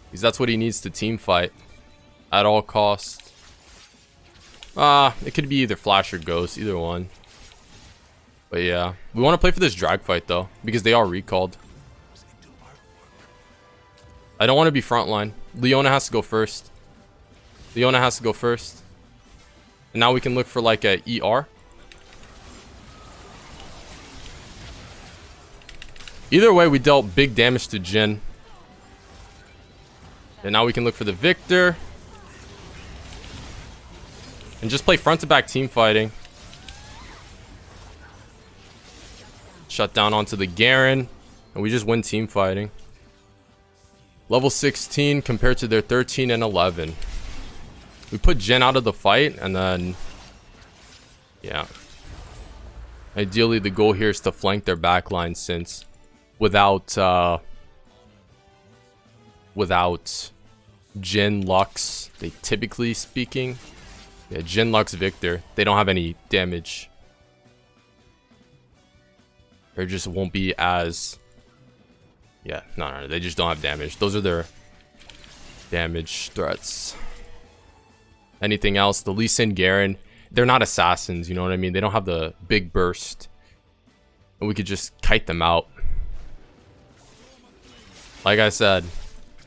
Because that's what he needs to team fight. At all costs. It could be either Flash or Ghost, either one. But yeah. We want to play for this drag fight though, because they are recalled. I don't want to be frontline. Leona has to go first. Leona has to go first. And now we can look for like a ER. Either way, we dealt big damage to Jhin. And now we can look for the Victor. And just play front to back team fighting. Shut down onto the Garen. And we just win team fighting. Level 16 compared to their 13 and 11. We put Jhin out of the fight and then... yeah. Ideally the goal here is to flank their backline since without Jhin, Lux, they typically speaking, yeah, Jhin, Lux, Victor, they don't have any damage. Or just won't be as, yeah, no, they just don't have damage. Those are their damage threats. Anything else? The Lee Sin, Garen, they're not assassins, you know what I mean? They don't have the big burst. And we could just kite them out. Like I said,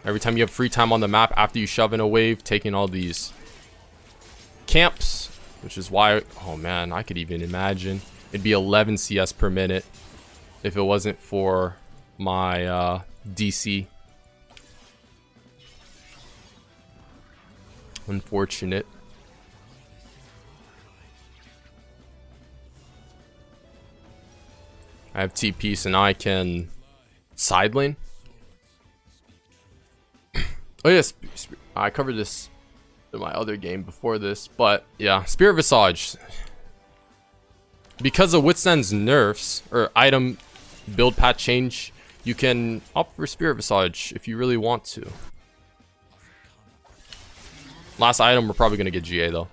every time you have free time on the map after you shove in a wave, taking all these camps, which is why, oh man, I could even imagine it'd be 11 CS per minute if it wasn't for my DC. Unfortunate. I have TP, so now I can side lane. Oh yes, I covered this in my other game before this, but yeah, Spirit Visage. Because of Witsend's nerfs or item build path change, you can opt for Spirit Visage if you really want to. Last item, we're probably gonna get GA though.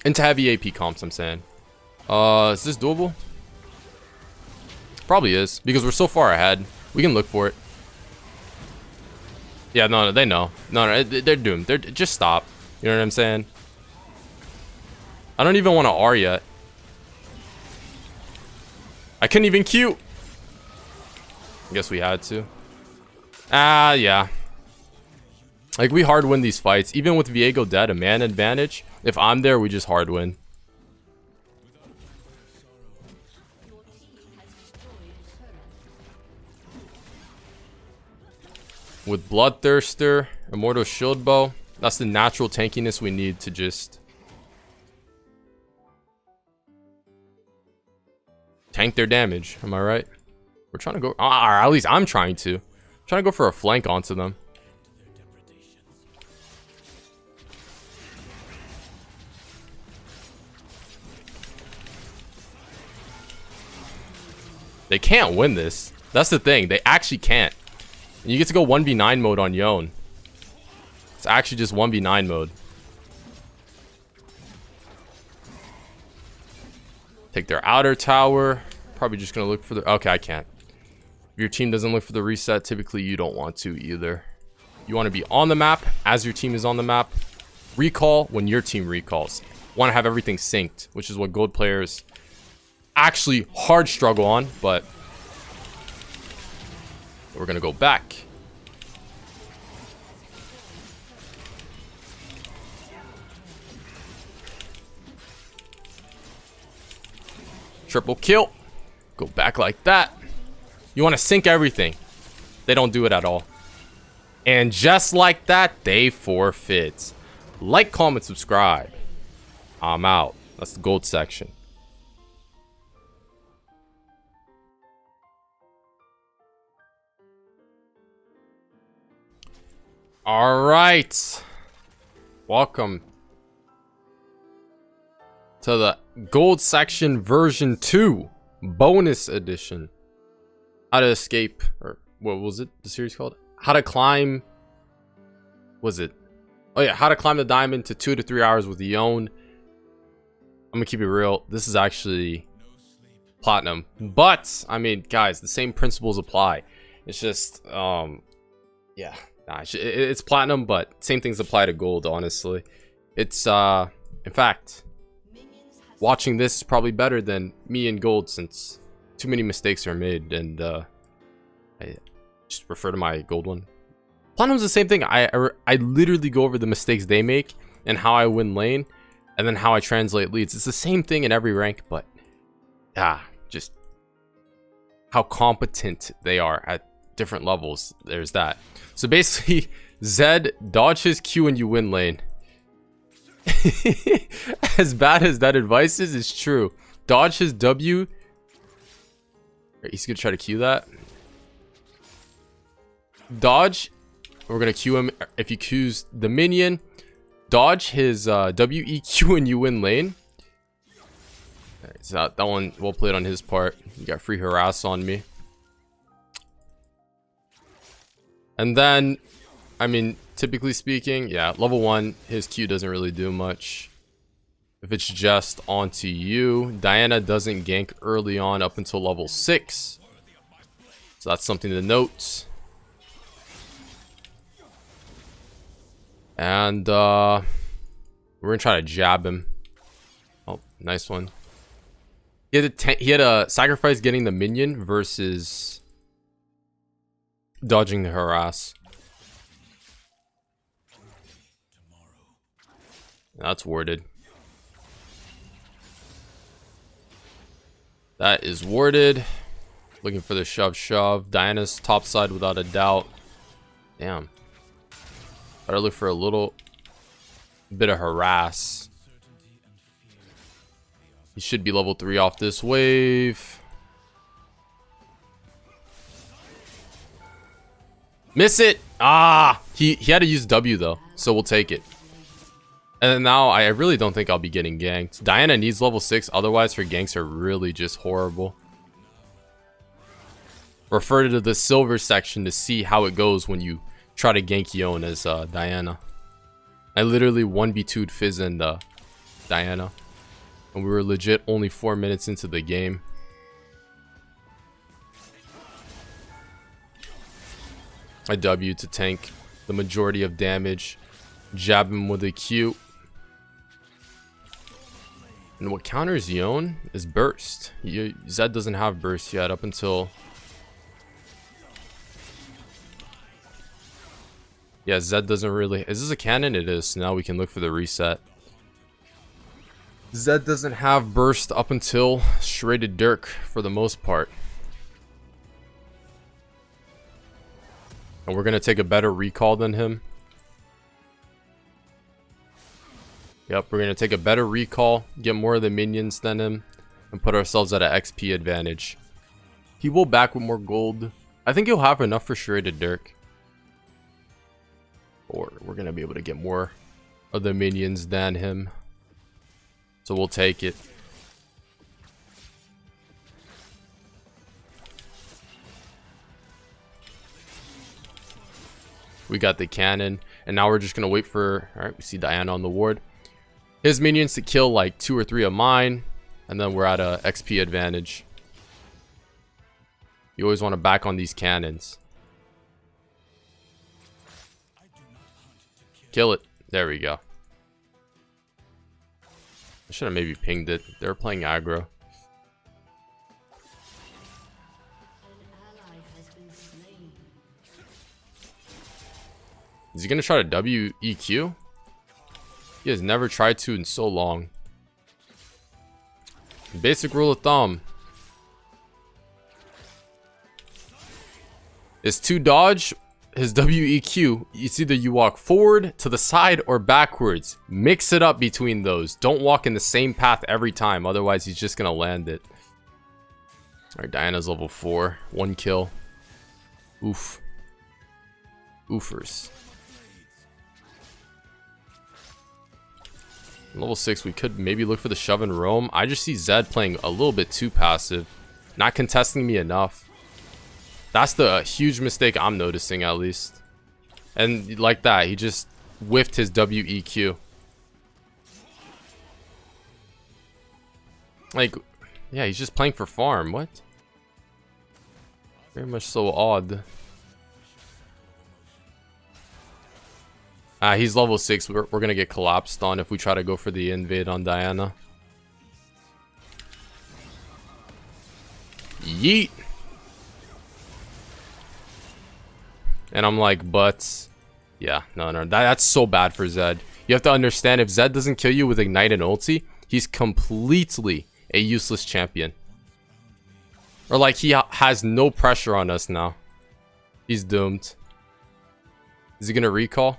Into heavy AP comps, I'm saying. Is this doable? Probably is, because we're so far ahead. We can look for it. Yeah, no, they know. No, they're doomed. They're just stop. You know what I'm saying? I don't even want to R yet. I couldn't even Q. I guess we had to. Yeah. Like, we hard win these fights. Even with Viego dead, a man advantage. If I'm there, we just hard win. With Bloodthirster, Immortal Shield Bow, that's the natural tankiness we need to just tank their damage. Am I right? We're trying to go, or at least I'm trying to. I'm trying to go for a flank onto them. They can't win this. That's the thing. They actually can't. And you get to go 1v9 mode on Yone. It's actually just 1v9 mode. Take their outer tower. Probably just gonna look for the... okay, I can't. If your team doesn't look for the reset, typically you don't want to either. You want to be on the map as your team is on the map. Recall when your team recalls. Want to have everything synced, which is what gold players actually hard struggle on, but... We're gonna go back. Triple kill. Go back like that. You want to sync everything. They don't do it at all. And just like that, they forfeit. Like, comment, subscribe. I'm out. That's the gold section. All right. Welcome to the gold section version 2 bonus edition. How to escape, or what was it the series called? How to climb, was it? Oh yeah, how to climb the diamond to 2 to 3 hours with Yone. I'm gonna keep it real, this is actually platinum, but I mean guys, the same principles apply. It's just yeah, nah, it's platinum, but same things apply to gold. Honestly, it's in fact, watching this is probably better than me in gold, since too many mistakes are made, and I just refer to my gold one. Platinum's the same thing. I literally go over the mistakes they make and how I win lane, and then how I translate leads. It's the same thing in every rank, but just how competent they are at different levels. There's that. So basically, Zed dodge his Q and you win lane. As bad as that advice is, it's true. Dodge his W. He's gonna try to Q that. Dodge. We're gonna Q him. If he Qs the minion, dodge his WEQ and you win lane. Right, so that one well played on his part. You got free harass on me. And then, I mean, typically speaking, yeah, level 1, his Q doesn't really do much. If it's just onto you, Diana doesn't gank early on up until level 6. So that's something to note. And we're gonna try to jab him. Oh, nice one. He had a sacrifice getting the minion versus dodging the harass. That's warded. That is warded. Looking for the shove. Diana's top side without a doubt. Damn. Gotta look for a little bit of harass. He should be level 3 off this wave. Miss it! Ah! He had to use W though, so we'll take it. And then now I really don't think I'll be getting ganked. Diana needs level 6, otherwise her ganks are really just horrible. Refer to the silver section to see how it goes when you try to gank Yone as Diana. I literally 1v2'd Fizz and Diana. And we were legit only 4 minutes into the game. I W to tank the majority of damage. Jab him with a Q. And what counters Yone is burst. Zed doesn't have burst yet up until... Yeah, Zed doesn't really... Is this a cannon? It is. So now we can look for the reset. Zed doesn't have burst up until Shredded Dirk for the most part. And we're going to take a better recall than him. Yep, we're going to take a better recall, get more of the minions than him, and put ourselves at an XP advantage. He will back with more gold. I think he'll have enough for Shredded Dirk. Or we're going to be able to get more of the minions than him. So we'll take it. We got the cannon. And now we're just going to wait for... Alright, we see Diana on the ward. His minions to kill like 2 or 3 of mine. And then we're at a XP advantage. You always want to back on these cannons. Kill it. There we go. I should have maybe pinged it. They're playing aggro. Is he gonna try to WEQ? He has never tried to in so long. Basic rule of thumb is to dodge his WEQ. It's either you walk forward, to the side, or backwards. Mix it up between those. Don't walk in the same path every time, otherwise he's just gonna land it. Alright, Diana's level 4. 1 kill. Oof. Oofers. Level 6, we could maybe look for the shove and roam. I just see Zed playing a little bit too passive. Not contesting me enough. That's the huge mistake I'm noticing, at least. And like that, he just whiffed his WEQ. Like, yeah, he's just playing for farm. What? Very much so odd. He's level 6. We're gonna get collapsed on if we try to go for the invade on Diana. Yeet. And I'm like, but yeah, no, that's so bad for Zed. You have to understand, if Zed doesn't kill you with Ignite and ulti, he's completely a useless champion. Or like, he has no pressure on us now. He's doomed. Is he gonna recall?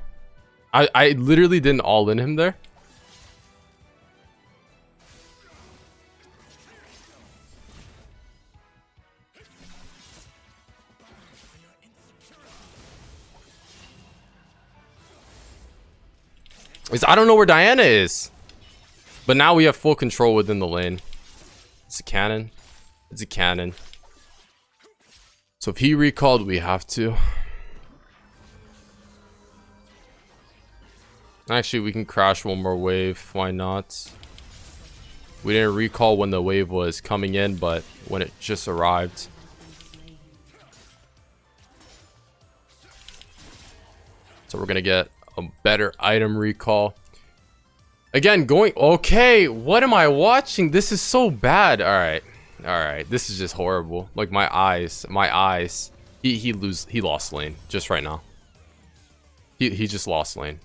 I literally didn't all in him there. I don't know where Diana is. But now we have full control within the lane. It's a cannon. It's a cannon. So if he recalled, we have to. Actually, we can crash one more wave. Why not? We didn't recall when the wave was coming in, but when it just arrived. So we're gonna get a better item recall. Again, going... Okay, what am I watching? This is so bad. Alright, this is just horrible. Like, my eyes. He lost lane just right now. He just lost lane.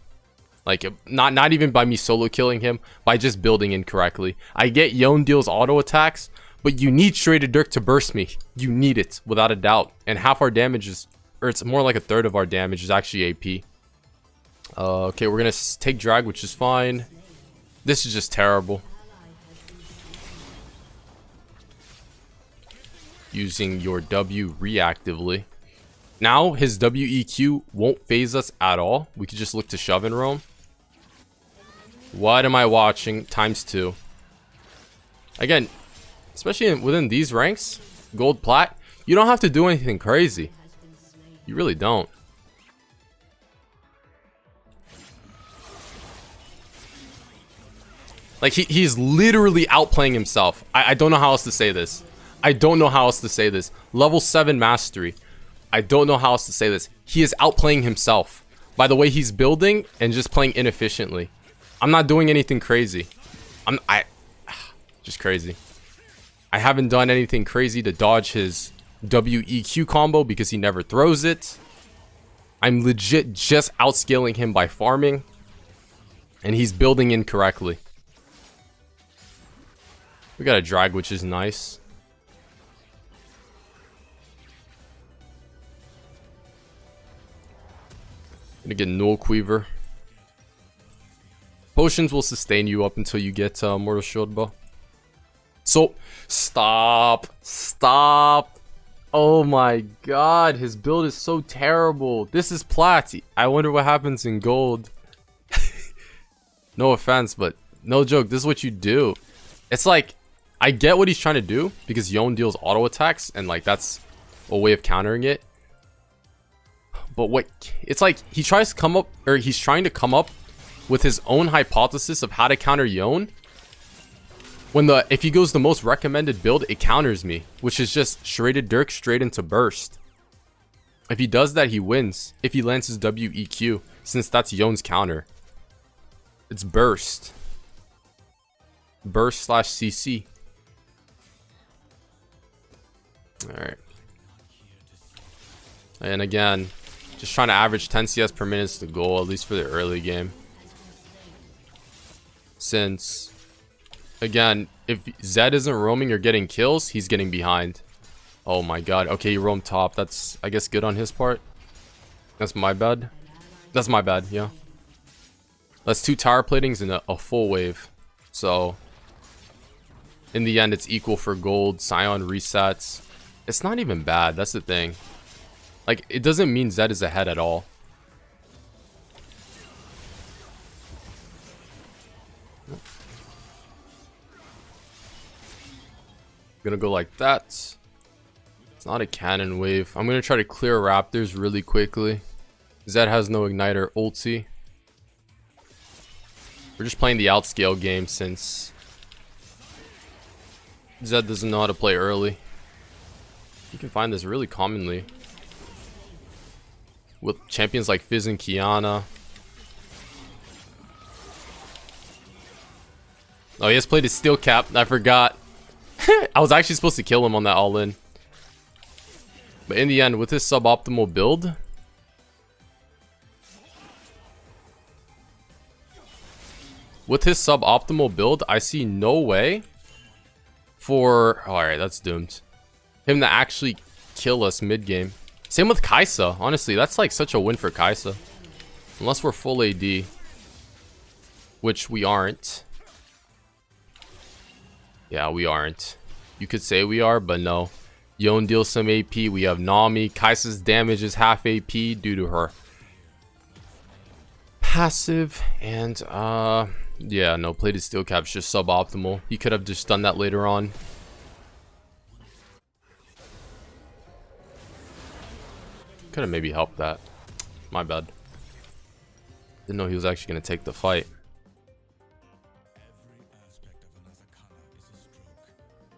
Like, not even by me solo killing him, by just building incorrectly. I get Yone deals auto attacks, but you need Shredded Dirk to burst me. You need it, without a doubt. And half our damage is... Or it's more like a third of our damage is actually AP. Okay, we're gonna take drag, which is fine. This is just terrible. Using your W reactively. Now, his WEQ won't phase us at all. We could just look to shove and roam. What am I watching? ×2. Again, especially within these ranks, gold, plat, you don't have to do anything crazy. You really don't. Like, he's literally outplaying himself. I don't know how else to say this. Level 7 mastery. I don't know how else to say this. He is outplaying himself by the way he's building and just playing inefficiently. I'm not doing anything crazy. Just crazy. I haven't done anything crazy to dodge his WEQ combo because he never throws it. I'm legit just outscaling him by farming. And he's building incorrectly. We got a drag, which is nice. Gonna get Null Queaver. Potions will sustain you up until you get Mortal Shield Bow. So, stop. Oh my god, his build is so terrible. This is plat. I wonder what happens in gold. No offense, but no joke, this is what you do. It's like, I get what he's trying to do because Yone deals auto attacks and like that's a way of countering it. But what it's like, he's trying to come up with his own hypothesis of how to counter Yone. When if he goes the most recommended build, it counters me, which is just Shredded Dirk straight into burst. If he does that, he wins. If he lands his WEQ, since that's Yone's counter. It's burst. Burst / CC. Alright. And again, Just trying to average 10 CS per minute is the goal, at least for the early game. Since, again, if Zed isn't roaming or getting kills, he's getting behind. Oh my god. Okay, he roamed top. That's, I guess, good on his part. That's my bad. That's my bad, yeah. That's 2 tower platings and a full wave. So, in the end, it's equal for gold. Sion resets. It's not even bad. That's the thing. Like, it doesn't mean Zed is ahead at all. Gonna go like that. It's not a cannon wave. I'm gonna try to clear raptors really quickly. Zed has no igniter ulti. We're just playing the outscale game since Zed doesn't know how to play early. You can find this really commonly with champions like Fizz and Kiana. Oh, he has played his steel cap. I forgot. I was actually supposed to kill him on that all-in. But in the end, with his suboptimal build, I see no way for... Alright, that's doomed. Him to actually kill us mid-game. Same with Kai'Sa. Honestly, that's like such a win for Kai'Sa. Unless we're full AD. Which we aren't. Yeah, we aren't. You could say we are, but no. Yone deals some AP. We have Nami. Kai'Sa's damage is half AP due to her passive. And, yeah, no, plated steel cap's just suboptimal. He could have just done that later on. Could have maybe helped that. My bad. Didn't know he was actually going to take the fight.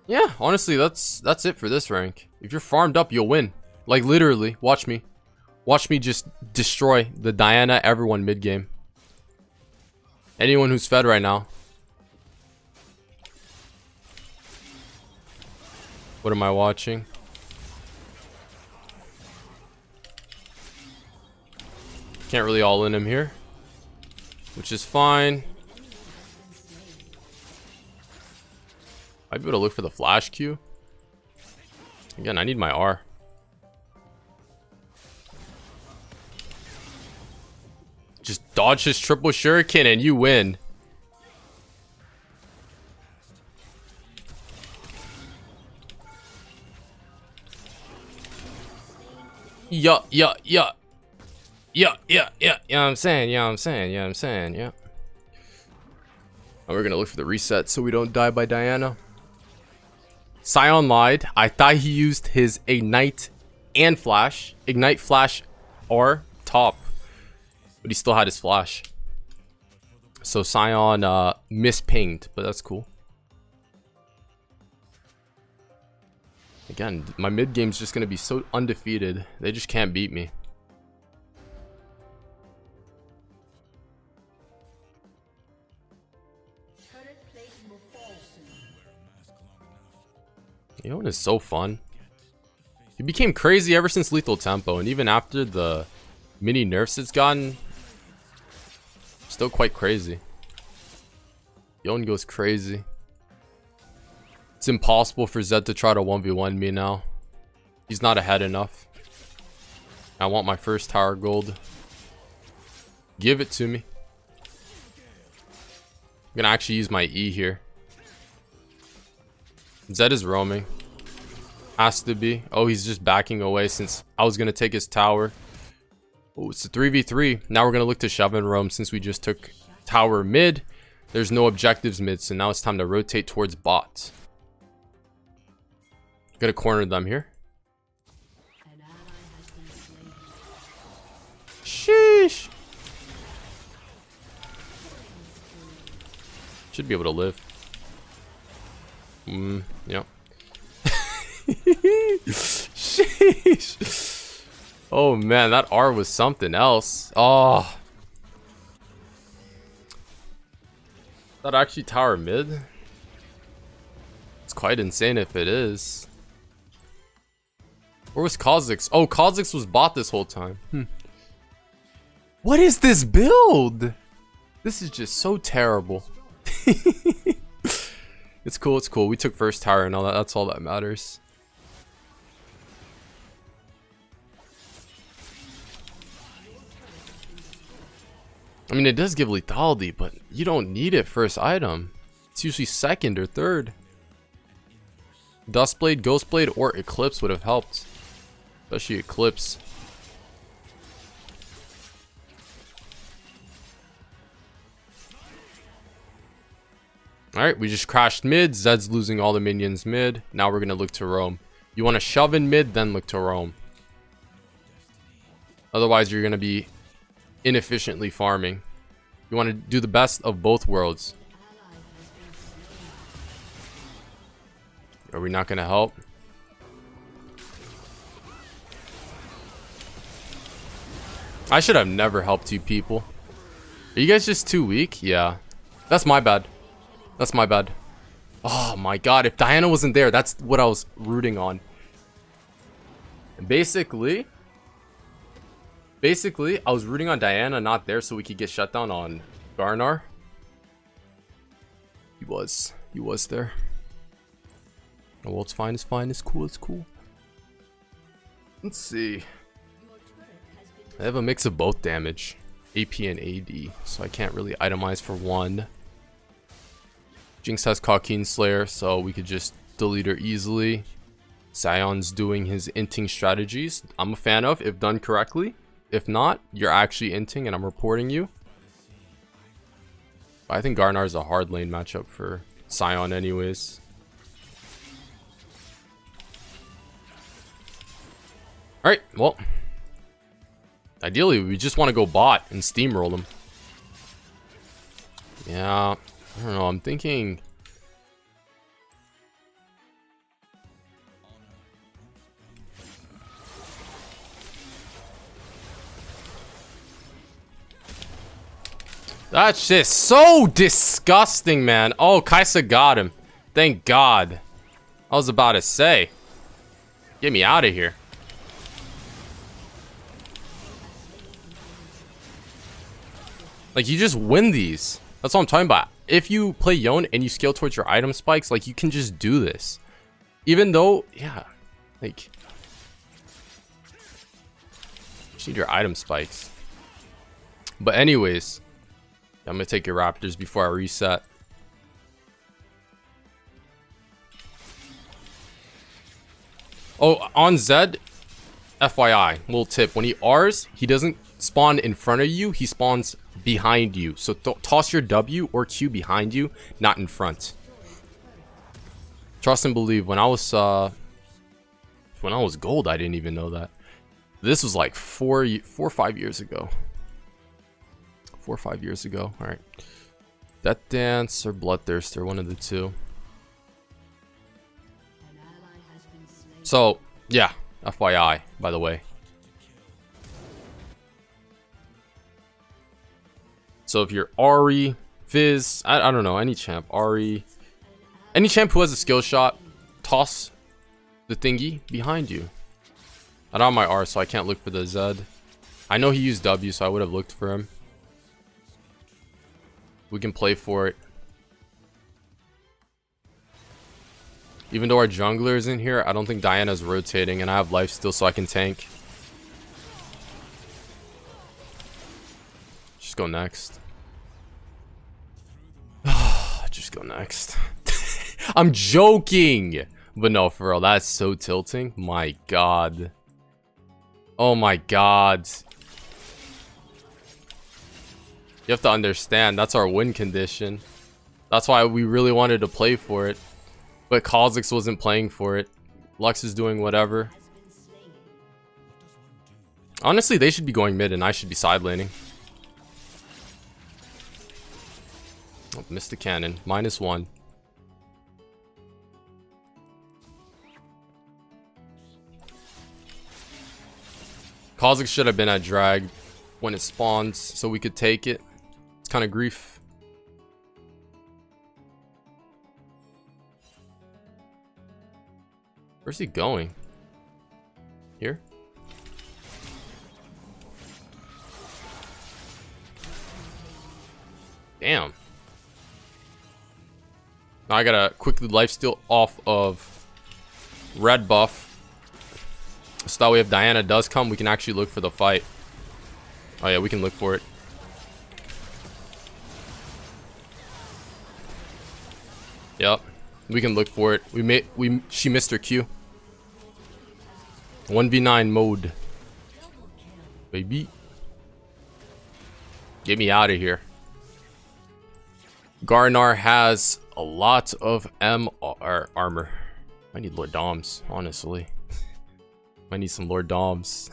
Yeah, honestly, that's it for this rank. If you're farmed up, you'll win. Like, literally. Watch me. Watch me just destroy the Diana everyone mid-game. Anyone who's fed right now. What am I watching? Can't really all in him here, which is fine. Might be able to look for the flash Q. Again, I need my R. Just dodge his triple shuriken and you win. Yeah. Yeah. You know what I'm saying? Yeah. And we're gonna look for the reset so we don't die by Diana. Sion lied. I thought he used his Ignite and Flash. Ignite, Flash, or top. But he still had his Flash. So Sion mispinged, but that's cool. Again, my mid game's just gonna be so undefeated. They just can't beat me. Yone is so fun. He became crazy ever since Lethal Tempo, and even after the mini nerfs it's gotten, still quite crazy. Yone goes crazy. It's impossible for Zed to try to 1v1 me now. He's not ahead enough. I want my first tower gold. Give it to me. I'm gonna actually use my E here. Zed is roaming. Has to be. Oh, he's just backing away since I was gonna take his tower. Oh, it's a 3v3. Now we're gonna look to shove and roam since we just took tower mid. There's no objectives mid, so now it's time to rotate towards bot. Gonna corner them here. Sheesh. Should be able to live. Yep. Sheesh. Oh man, that R was something else. Oh. That actually tower mid? It's quite insane if it is. Where was Kha'Zix? Oh, Kha'Zix was bot this whole time. What is this build? This is just so terrible. It's cool, it's cool. We took first tower and all that. That's all that matters. I mean, it does give lethality, but you don't need it first item. It's usually second or third. Dustblade, Ghostblade, or Eclipse would have helped. Especially Eclipse. Alright, we just crashed mid. Zed's losing all the minions mid. Now we're going to look to roam. You want to shove in mid, then look to roam. Otherwise, you're going to be inefficiently farming. You want to do the best of both worlds. Are we not going to help? I should have never helped you people. Are you guys just too weak? Yeah. That's my bad. That's my bad. Oh my god, if Diana wasn't there, that's what I was rooting on. And basically, I was rooting on Diana not there so we could get shut down on Garnar. He was there. Oh, well, it's fine, it's fine, it's cool, it's cool. Let's see. I have a mix of both damage, AP and AD, so I can't really itemize for one. Jinx has Cockeen Slayer, so we could just delete her easily. Sion's doing his inting strategies. I'm a fan of, if done correctly. If not, you're actually inting and I'm reporting you. But I think Garnar is a hard lane matchup for Sion anyways. Alright, well. Ideally, we just want to go bot and steamroll them. Yeah, I don't know, I'm thinking... That's just so disgusting, man. Oh, Kaisa got him. Thank God. I was about to say. Get me out of here. Like, you just win these. That's what I'm talking about. If you play Yone and you scale towards your item spikes, like, you can just do this. Even though, yeah, like, you just need your item spikes. But anyways, I'm gonna take your Raptors before I reset. Oh, on Zed, FYI, little tip. When he Rs, he doesn't spawn in front of you, he spawns behind you. So toss your W or Q behind you, not in front. Trust and believe. When I was gold, I didn't even know that. This was like 4 or 5 years ago. 4 or 5 years ago. All right. Death Dance or Bloodthirster, one of the two. So, yeah, FYI, by the way. So if you're Ahri, Fizz, I don't know, any champ, Ahri, any champ who has a skill shot, toss the thingy behind you. I don't have my R, so I can't look for the Zed. I know he used W, so I would have looked for him. We can play for it. Even though our jungler is in here, I don't think Diana's rotating, and I have life still, so I can tank. Just go next. Just go next. I'm joking! But no, for real, that's so tilting. My god. Oh my god. You have to understand, that's our win condition. That's why we really wanted to play for it. But Kha'Zix wasn't playing for it. Lux is doing whatever. Honestly, they should be going mid and I should be side laning. Oh, missed the cannon. -1. Kha'Zix should have been at drag when it spawns so we could take it. It's kind of grief. Where's he going? Here? Damn. Now I gotta quickly lifesteal off of red buff. So that way if Diana does come, we can actually look for the fight. Oh yeah, we can look for it. Yep. We can look for it. She missed her Q. 1v9 mode. Baby. Get me out of here. Garnar has a lot of armor. I need Lord Doms, honestly. I need some Lord Doms.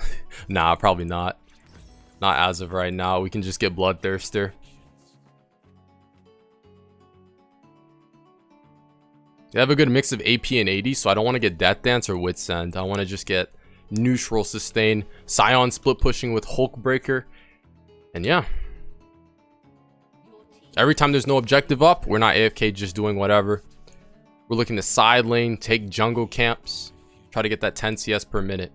Nah, probably not. Not as of right now. We can just get Bloodthirster. They have a good mix of AP and AD, so I don't want to get Death Dance or Wits End. I want to just get neutral sustain, Scion split pushing with Hulk Breaker. And yeah. Every time there's no objective up, we're not AFK just doing whatever. We're looking to side lane, take jungle camps, try to get that 10 CS per minute.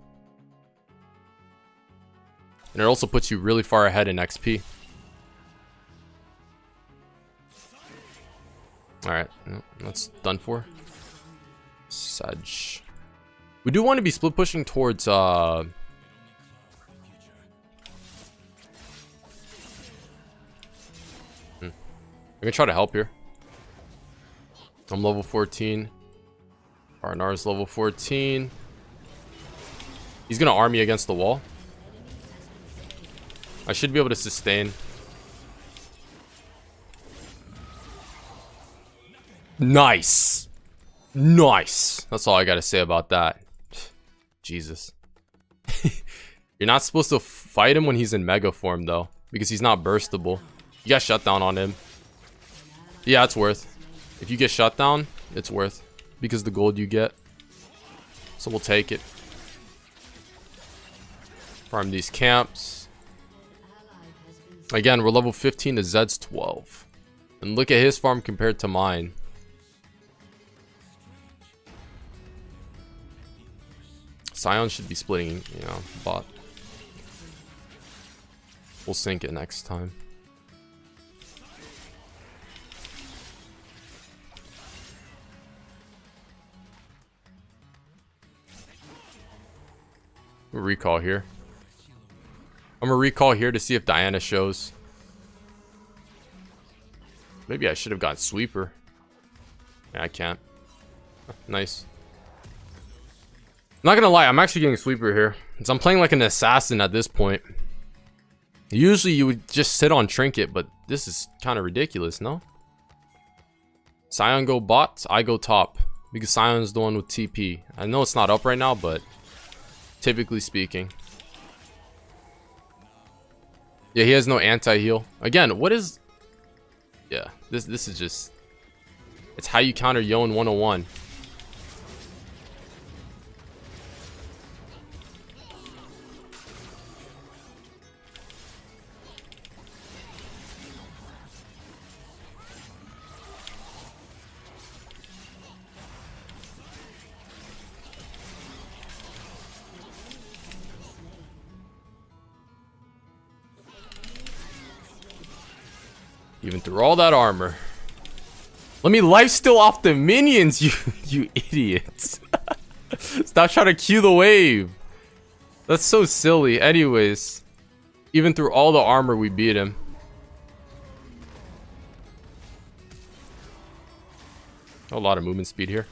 And it also puts you really far ahead in XP. Alright, that's done for. Sedge. We do want to be split pushing towards I'm gonna try to help here. I'm level 14. Arnar's level 14. He's gonna arm me against the wall. I should be able to sustain. Nice. Nice. That's all I gotta say about that. Jesus. You're not supposed to fight him when he's in mega form though, because he's not burstable. You got shutdown on him. Yeah, it's worth. If you get shut down, it's worth. Because the gold you get. So we'll take it. Farm these camps. Again, we're level 15 to Zed's 12. And look at his farm compared to mine. Scion should be splitting, you know, bot. We'll sync it next time. Recall here. I'm gonna recall here to see if Diana shows. Maybe I should have got sweeper. Yeah, I can't. Nice. Not gonna lie, I'm actually getting sweeper here. So I'm playing like an assassin at this point. Usually you would just sit on trinket, but this is kind of ridiculous, no? Scion go bot, I go top. Because Scion's the one with TP. I know it's not up right now, but typically speaking. Yeah, he has no anti-heal. Again, what is... Yeah, this is just... It's how you counter Yone 101. Even through all that armor. Let me lifesteal off the minions, you idiots. Stop trying to cue the wave. That's so silly. Anyways. Even through all the armor, we beat him. A lot of movement speed here.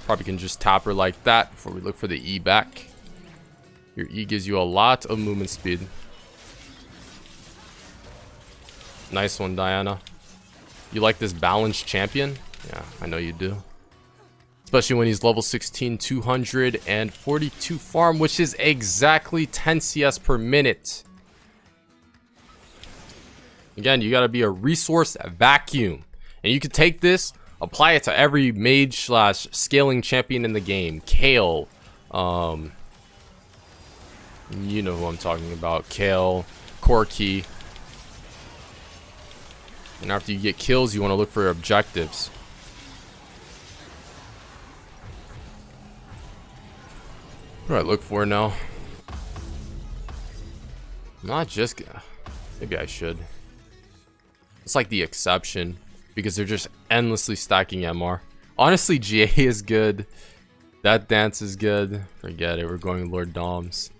Probably can just tap her like that before we look for the E back. Your E gives you a lot of movement speed. Nice one, Diana. You like this balanced champion? Yeah, I know you do. Especially when he's level 16, 242 farm, which is exactly 10 CS per minute. Again, you gotta be a resource vacuum. And you can take this, apply it to every mage / scaling champion in the game. Kale. You know who I'm talking about. Kale, Corki. And after you get kills, you want to look for objectives. What do I look for now? I'm not just... Maybe I should. It's like the exception because they're just endlessly stacking MR. Honestly, GA is good. That dance is good. Forget it. We're going Lord Doms.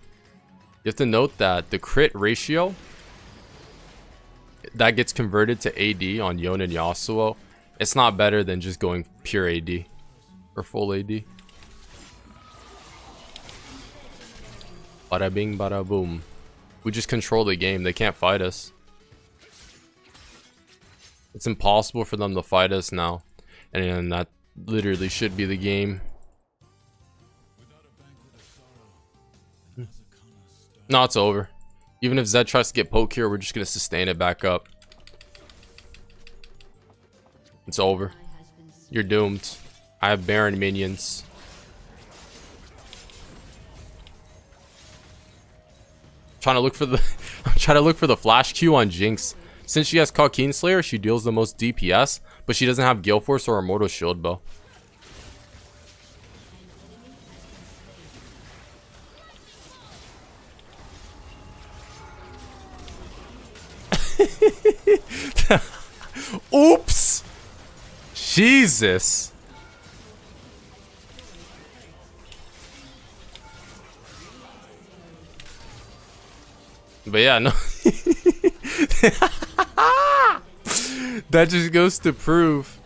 You have to note that the crit ratio that gets converted to AD on Yone and Yasuo, it's not better than just going pure AD or full AD. Bada bing, bada boom. We just control the game. They can't fight us. It's impossible for them to fight us now. And that literally should be the game. No, it's over. Even if Zed tries to get poke here, we're just going to sustain it back up. It's over. You're doomed. I have Baron minions. Trying to look for the I'm trying to look for the flash Q on Jinx. Since she has Coquine Slayer, she deals the most DPS, but she doesn't have Gale Force or Immortal Shield Bow. Oops! Jesus! But yeah, no. That just goes to prove.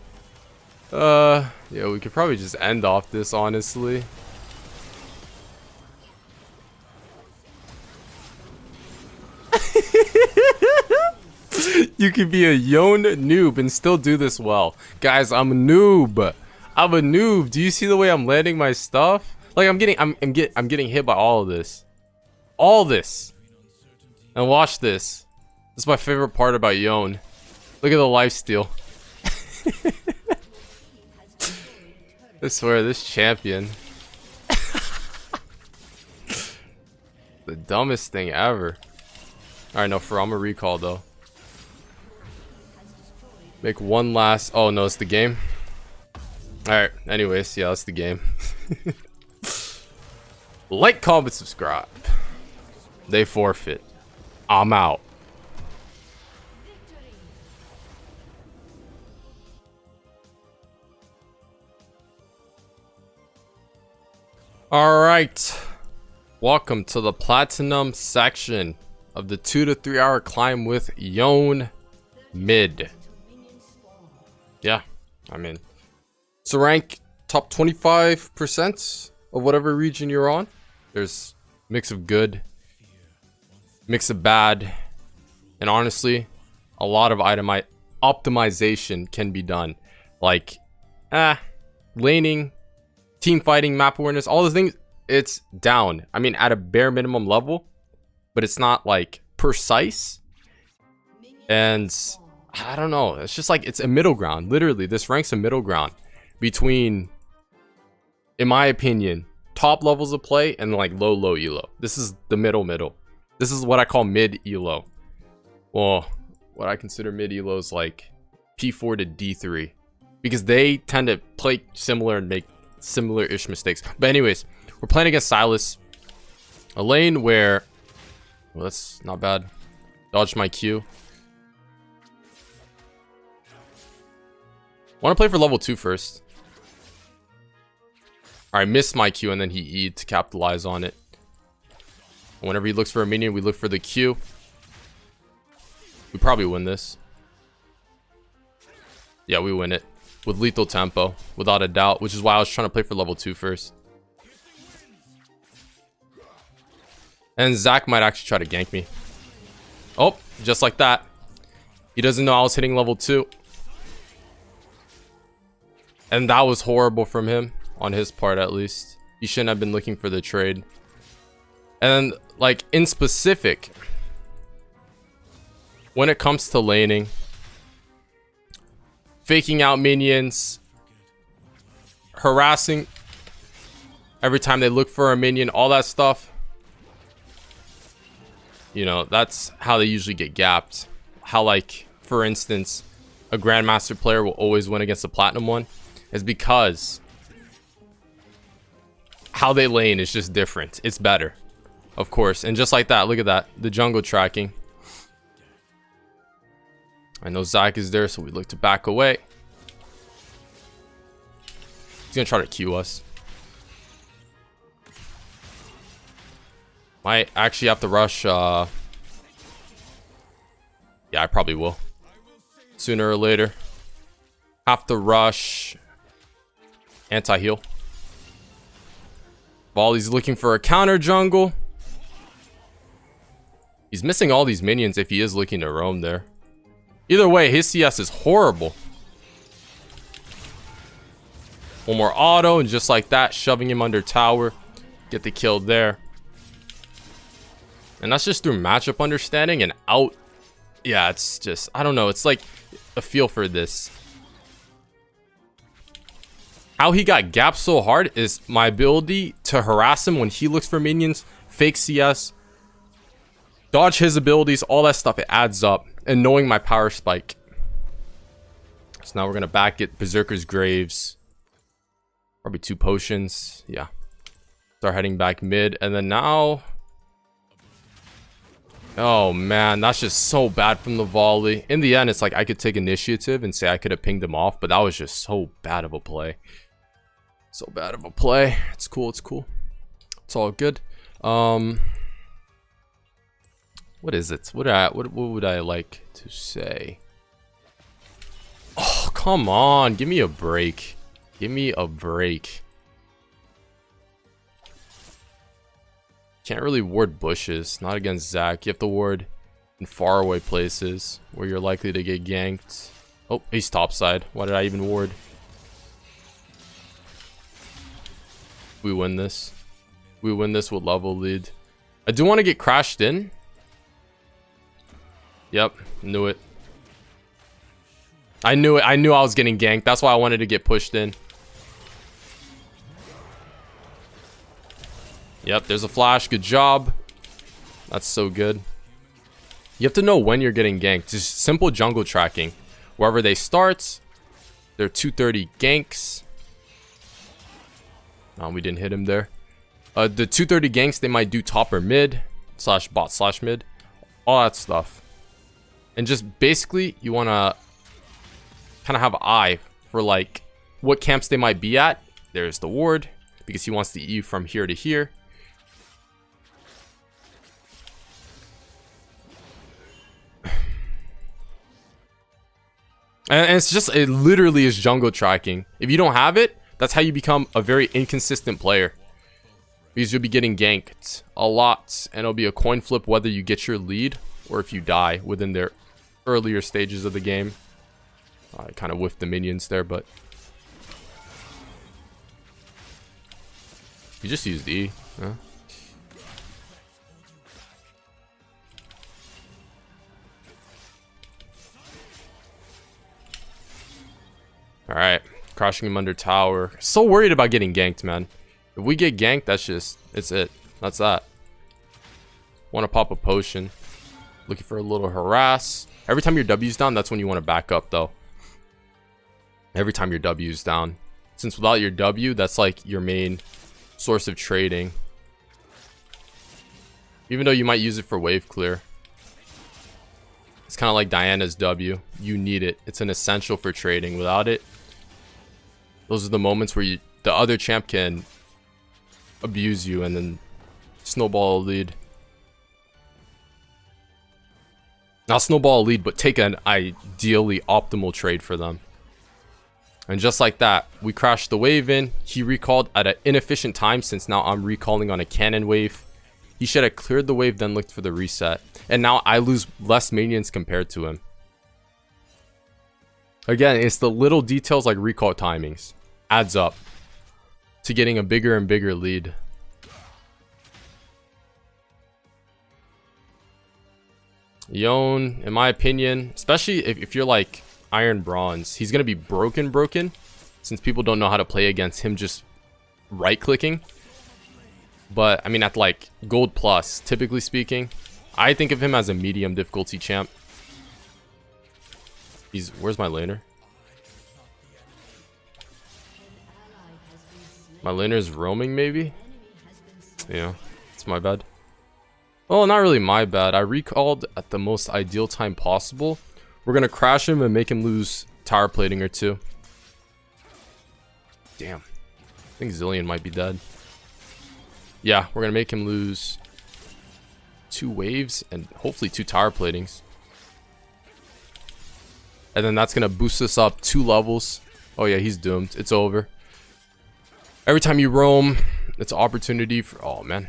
Yeah, we could probably just end off this, honestly. You could be a Yone noob and still do this well. Guys, I'm a noob. I'm a noob. Do you see the way I'm landing my stuff? Like I'm getting hit by all of this. All this. And watch this. This is my favorite part about Yone. Look at the lifesteal. I swear, this champion. The dumbest thing ever. Alright, no, I'm a recall though. Make one last... Oh, no, it's the game. Alright, anyways, yeah, that's the game. Like, comment, subscribe. They forfeit. I'm out. Alright. Welcome to the Platinum section of the 2 to 3 hour climb with Yone Mid. Yeah, I mean, it's a rank top 25% of whatever region you're on. There's mix of good, mix of bad, and honestly, a lot of optimization can be done. Like, laning, team fighting, map awareness, all the things, it's down. I mean, at a bare minimum level, but it's not like precise. And I don't know. It's just like it's a middle ground. Literally, this ranks a middle ground between, in my opinion, top levels of play and like low elo. This is the middle. This is what I call mid elo. Well, what I consider mid elo is like P4 to D3 because they tend to play similar and make similar-ish mistakes. But anyways, we're playing against Silas, a lane where, well, that's not bad. Dodged my Q. Want to play for level 2 first. Alright, missed my Q and then he E'd to capitalize on it. Whenever he looks for a minion, we look for the Q. We probably win this. Yeah, we win it. With lethal tempo, without a doubt. Which is why I was trying to play for level 2 first. And Zach might actually try to gank me. Oh, just like that. He doesn't know I was hitting level 2. And that was horrible from him, on his part at least. He shouldn't have been looking for the trade. And like in specific, when it comes to laning, faking out minions, harassing every time they look for a minion, all that stuff, you know, that's how they usually get gapped. How, like, for instance, a Grandmaster player will always win against a Platinum one is because how they lane is just different. It's better, of course. And just like that, look at that, the jungle tracking. I know Zac is there, so we look to back away. He's gonna try to Q us. Might actually have to rush. Yeah, I probably will. Sooner or later. Have to rush. Anti-heal. Volley's looking for a counter jungle. He's missing all these minions if he is looking to roam there. Either way, his CS is horrible. One more auto, and just like that, shoving him under tower. Get the kill there. And that's just through matchup understanding and out. Yeah, it's just, I don't know. It's like a feel for this. How he got gapped so hard is my ability to harass him when he looks for minions, fake CS, dodge his abilities, all that stuff. It adds up. And knowing my power spike. So now we're going to back it. Berserker's Graves. Probably 2 potions. Yeah. Start heading back mid. And then now... Oh man, that's just so bad from the volley. In the end, it's like I could take initiative and say I could have pinged him off, but that was just so bad of a play. So bad of a play. It's cool, it's cool. It's all good. What is it? What would I like to say? Oh, come on. Give me a break. Give me a break. Can't really ward bushes. Not against Zac. You have to ward in faraway places where you're likely to get ganked. Oh, he's topside. Why did I even ward? We win this. We win this with level lead. I do want to get crashed in. Yep, knew it. I knew it. I knew I was getting ganked. That's why I wanted to get pushed in. Yep, there's a flash. Good job. That's so good. You have to know when you're getting ganked. Just simple jungle tracking. Wherever they start, they're 230 ganks. Oh, we didn't hit him there. The 230 ganks, they might do top or mid, slash bot slash mid. All that stuff. And just basically, you want to kind of have an eye for like what camps they might be at. There's the ward, because he wants to E from here to here. And it's just, it literally is jungle tracking. If you don't have it, that's how you become a very inconsistent player. Because you'll be getting ganked a lot. And it'll be a coin flip whether you get your lead or if you die within their earlier stages of the game. I kind of whiffed the minions there, but... You just used E. Huh? Alright, crushing him under tower. So worried about getting ganked, man. If we get ganked, that's just, it's it. That's that. Want to pop a potion. Looking for a little harass. Every time your W's down, that's when you want to back up, though. Every time your W's down. Since without your W, that's like your main source of trading. Even though you might use it for wave clear. It's kind of like Diana's W. You need it. It's an essential for trading. Without it, those are the moments where the other champ can abuse you and then snowball a lead. Not snowball a lead, but take an ideally optimal trade for them. And just like that, we crashed the wave in. He recalled at an inefficient time since now I'm recalling on a cannon wave. He should have cleared the wave, then looked for the reset. And now I lose less minions compared to him. Again, it's the little details like recall timings. Adds up to getting a bigger and bigger lead. Yone, in my opinion, especially if you're like Iron Bronze, he's going to be broken since people don't know how to play against him just right-clicking. But, I mean, at like Gold Plus, typically speaking, I think of him as a medium difficulty champ. Where's my laner? My laner's roaming, maybe? Yeah, it's my bad. Well, not really my bad. I recalled at the most ideal time possible We're gonna crash him and make him lose tower plating or two. Damn. I think Zilean might be dead. Yeah, we're gonna make him lose 2 waves and hopefully 2 tower platings. And then that's gonna boost us up 2 levels. Oh yeah, he's doomed. It's over. Every time you roam, it's an opportunity for... Oh, man.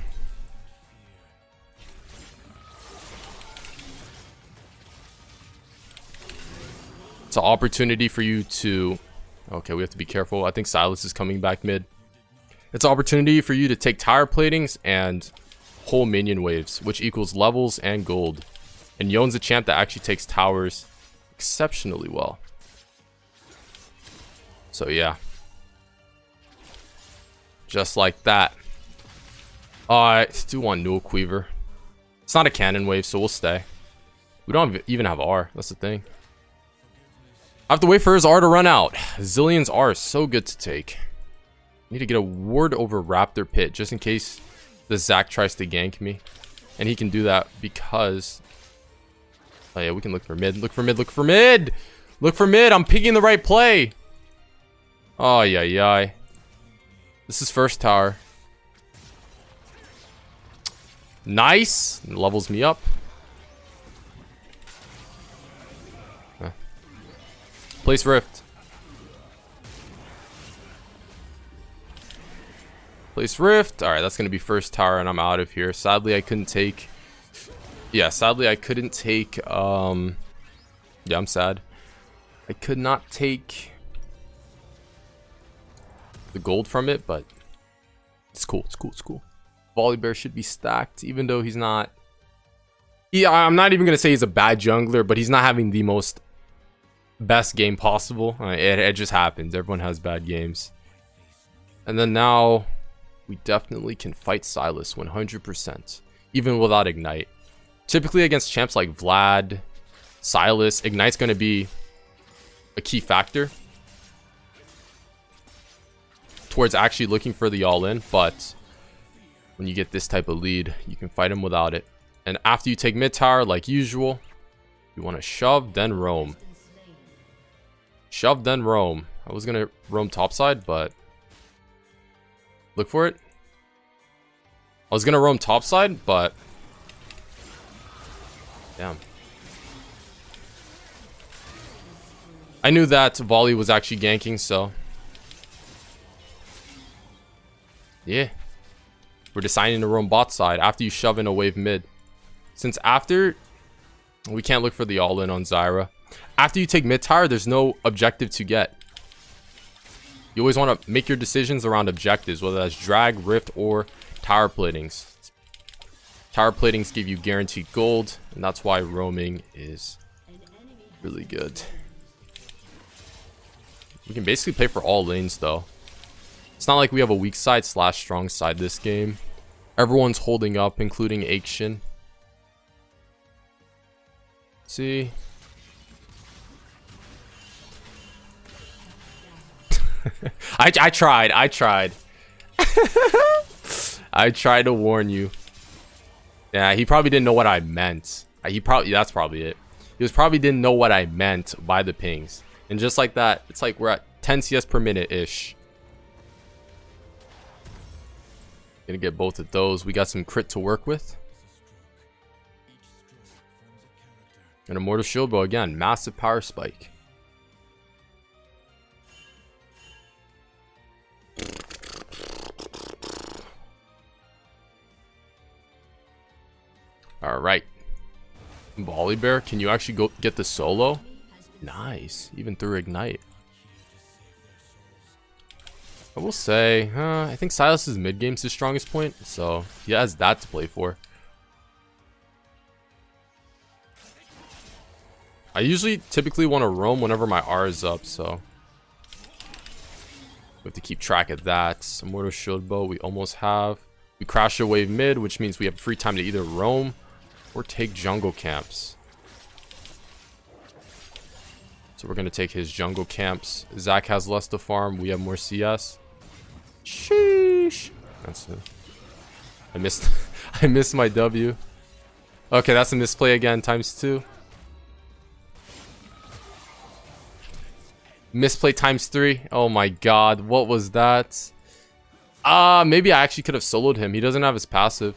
It's an opportunity for you to... Okay, we have to be careful. I think Sylas is coming back mid. It's an opportunity for you to take tower platings and whole minion waves, which equals levels and gold. And Yone's a champ that actually takes towers exceptionally well. So, yeah. Just like that. I do want Null Queaver. It's not a cannon wave, so we'll stay. We don't even have R. That's the thing. I have to wait for his R to run out. Zilean's R is so good to take. Need to get a ward over Raptor Pit just in case the Zac tries to gank me. And he can do that because... Oh yeah, we can look for mid. Look for mid. Look for mid! Look for mid! I'm picking the right play! Oh, yeah. This is first tower. Nice! Levels me up. Place Rift. Place Rift. Alright, that's going to be first tower and I'm out of here. Sadly, I couldn't take... Yeah, sadly, I couldn't take... Yeah, I'm sad. I could not take... the gold from it, but it's cool. It's cool. Volibear should be stacked, even though he's not... Yeah, I'm not even going to say he's a bad jungler, but he's not having the most best game possible. It just happens. Everyone has bad games. And then now, we definitely can fight Sylas 100%, even without Ignite. Typically against champs like Vlad, Sylas, Ignite's going to be a key factor towards actually looking for the all-in, but when you get this type of lead, you can fight him without it. And after you take mid tower, like usual, you want to shove, then roam. Shove, then roam. I was going to roam topside, but look for it. I was going to roam topside, but damn. I knew that Volley was actually ganking, so yeah. We're deciding to roam bot side after you shove in a wave mid. Since after, we can't look for the all-in on Zyra. After you take mid tower, there's no objective to get. You always want to make your decisions around objectives, whether that's drag, rift, or tower platings. Tower platings give you guaranteed gold, and that's why roaming is really good. We can basically play for all lanes, though. It's not like we have a weak side / strong side this game. Everyone's holding up, including Akshin. See? I tried. I tried to warn you. Yeah, he probably didn't know what I meant. That's probably it. He probably didn't know what I meant by the pings. And just like that, it's like we're at 10 CS per minute-ish. Gonna get both of those. We got some crit to work with. And a Mortal Shield Bow again. Massive power spike. Alright. Volibear, can you actually go get the solo? Nice. Even through Ignite. I will say, I think Sylas's mid game's his strongest point, so he has that to play for. I usually typically want to roam whenever my R is up, so we have to keep track of that. Some Mortal Shield Bow we almost have. We crash a wave mid, which means we have free time to either roam or take jungle camps. So we're going to take his jungle camps. Zac has less to farm. We have more CS. Sheesh. That's it. I missed my W. Okay, that's a misplay again, ×2. Misplay times 3. Oh my god, what was that? Maybe I actually could have soloed him. He doesn't have his passive.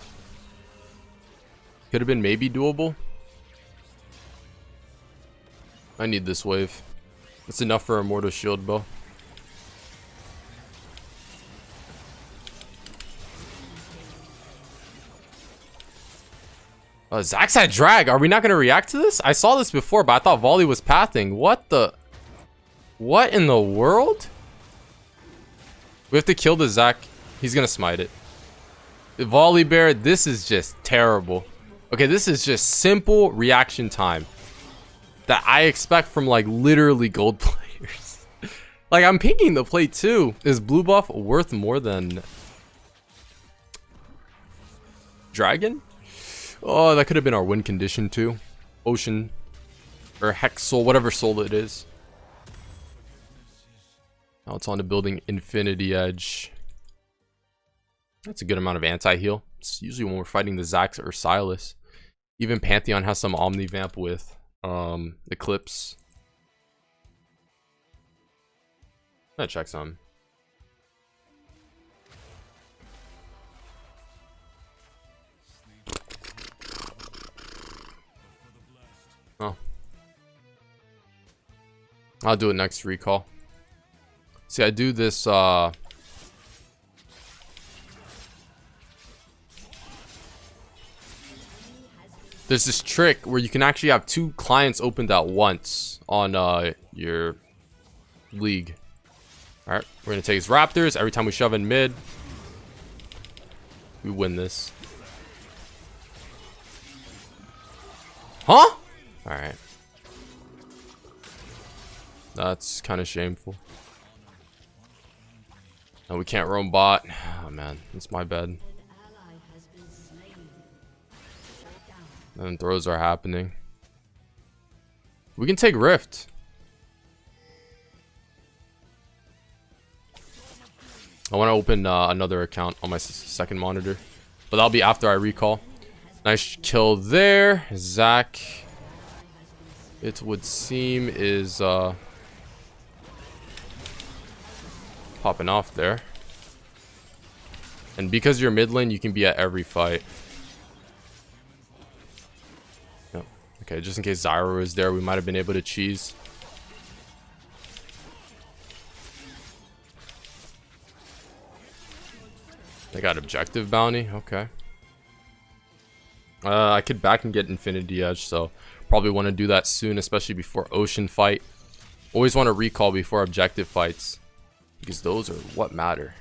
Could have been maybe doable. I need this wave. It's enough for a Immortal Shield bow. Zax's at drag. Are we not going to react to this? I saw this before, but I thought volley was pathing. What in the world? We have to kill the Zac. He's going to smite it. The volley bear, this is just terrible. Okay, this is just simple reaction time that I expect from like literally gold players. Like I'm pinking the play too. Is blue buff worth more than dragon? Oh, that could have been our win condition too. Ocean or Hex Soul, whatever soul it is. Now it's on to building Infinity Edge. That's a good amount of anti-heal. It's usually when we're fighting the Zax or Silas. Even Pantheon has some Omnivamp with Eclipse. I'm gonna check some. Oh. I'll do it next recall. See, I do this there's this trick where you can actually have 2 clients opened at once on your league. Alright, we're gonna take his Raptors. Every time we shove in mid, we win this. Huh? Alright. That's kind of shameful. No, we can't roam bot. Oh man, it's my bad. And throws are happening. We can take Rift. I want to open another account on my second monitor, but that'll be after I recall. Nice kill there. Zac, it would seem, is popping off there. And because you're mid lane, you can be at every fight. Yep. Okay, just in case Zyra is there, we might have been able to cheese. They got objective bounty. Okay. I could back and get Infinity Edge, so probably want to do that soon, especially before Ocean fight. Always want to recall before objective fights, because those are what matter.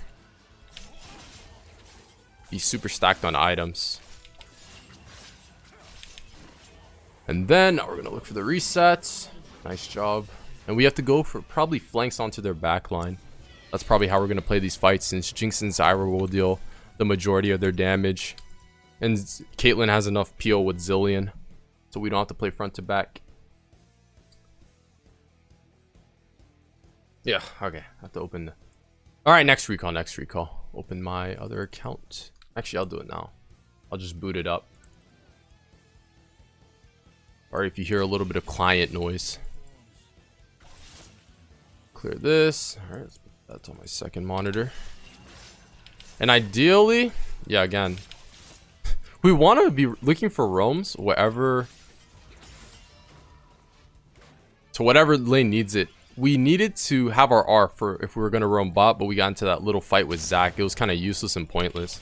Be super stacked on items. And then we're going to look for the resets. Nice job. And we have to go for probably flanks onto their back line. That's probably how we're going to play these fights, since Jinx and Zyra will deal the majority of their damage. And Caitlyn has enough PO with Zillion, so we don't have to play front to back. Yeah, okay. I have to open the... Alright, next recall. Open my other account. Actually, I'll do it now. I'll just boot it up. Or if you hear a little bit of client noise. Clear this. Alright, let's put that on my second monitor. And ideally, yeah, again, we want to be looking for roams wherever, to whatever lane needs it. We needed to have our R for if we were going to roam bot, but we got into that little fight with Zac. It was kind of useless and pointless.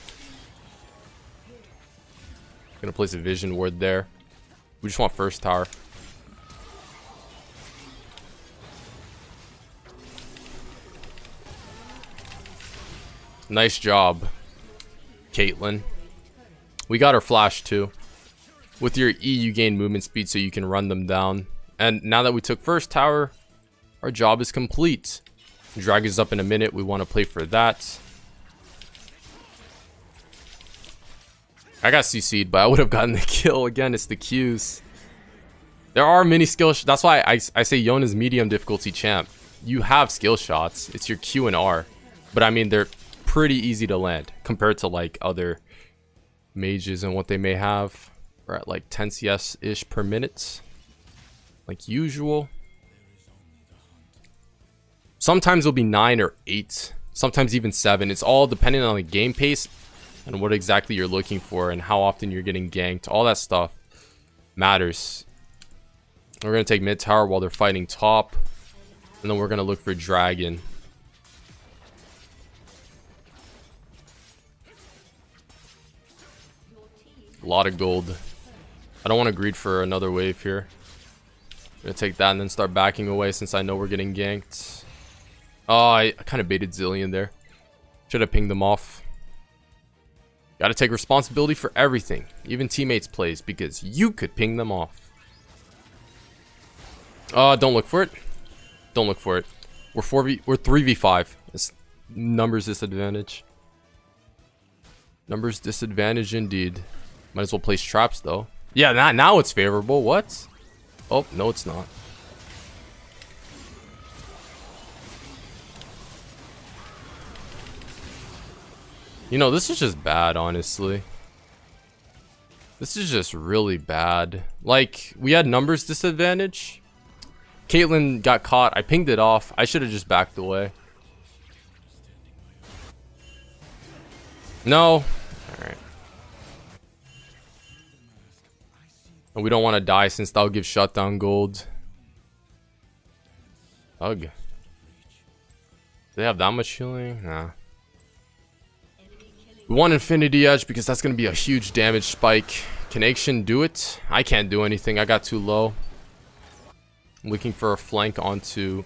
Gonna place a vision ward there. We just want first tower. Nice job, Caitlyn. We got our flash too. With your E, you gain movement speed so you can run them down. And now that we took first tower, our job is complete. Drag is up in a minute. We want to play for that. I got CC'd, but I would have gotten the kill. Again, it's the Qs. There are many skill shots. That's why I say Yone is medium difficulty champ. You have skill shots. It's your Q and R. But I mean, they're pretty easy to land compared to like other mages and what they may have. We're at like 10 CS-ish per minute. Like usual. Sometimes it'll be 9 or 8. Sometimes even 7. It's all depending on the game pace and what exactly you're looking for and how often you're getting ganked. All that stuff matters. We're going to take mid tower while they're fighting top. And then we're going to look for dragon. A lot of gold. I don't want to greed for another wave here. I'm going to take that and then start backing away since I know we're getting ganked. Oh, I kind of baited Zillion there. Should have pinged them off. Got to take responsibility for everything. Even teammates' plays, because you could ping them off. Don't look for it. Don't look for it. We're 3v5. It's numbers disadvantage. Numbers disadvantage indeed. Might as well place traps though. Yeah, now it's favorable. What? Oh, no it's not. You know, this is just bad, honestly. This is just really bad. Like, we had numbers disadvantage. Caitlyn got caught. I pinged it off. I should have just backed away. No. Alright. And we don't want to die since that'll give shutdown gold. Ugh. Do they have that much healing? Nah. We want Infinity Edge because that's going to be a huge damage spike. Can Action do it? I can't do anything. I got too low. I'm looking for a flank onto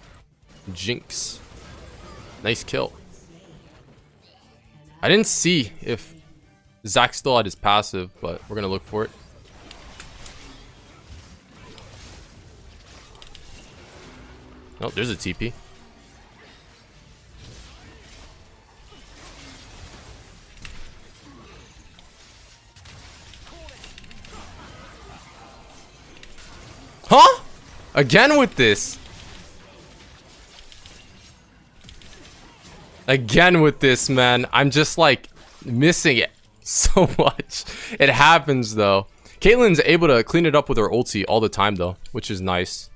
Jinx. Nice kill. I didn't see if Zac still had his passive, but we're going to look for it. Oh, there's a TP. Huh? Again with this. Again with this, man. I'm just like missing it so much. It happens though. Caitlyn's able to clean it up with her ulti all the time though, which is nice.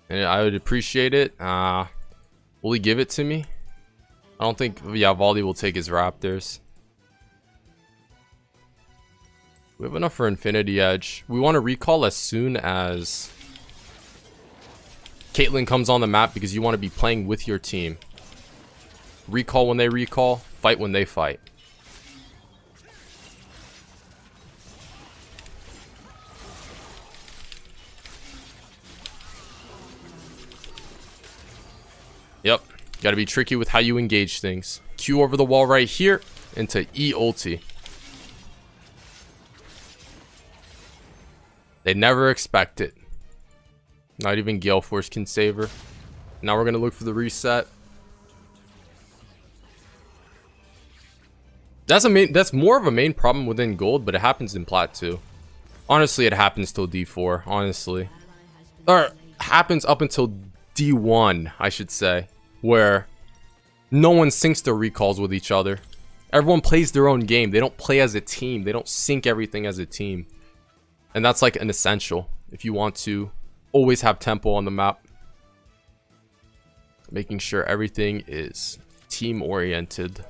And I would appreciate it. Will he give it to me? I don't think, yeah, Volley will take his Raptors. We have enough for Infinity Edge. We want to recall as soon as Caitlyn comes on the map because you want to be playing with your team. Recall when they recall, fight when they fight. Yep, gotta be tricky with how you engage things. Q over the wall right here into E ulti. They never expect it. Not even Gale Force can save her. Now we're gonna look for the reset. That's more of a main problem within gold, but it happens in plat too. Honestly, it happens till D4, honestly. Or happens up until D1, I should say, where no one syncs their recalls with each other. Everyone plays their own game. They don't play as a team. They don't sync everything as a team. And that's like an essential if you want to always have tempo on the map. Making sure everything is team oriented.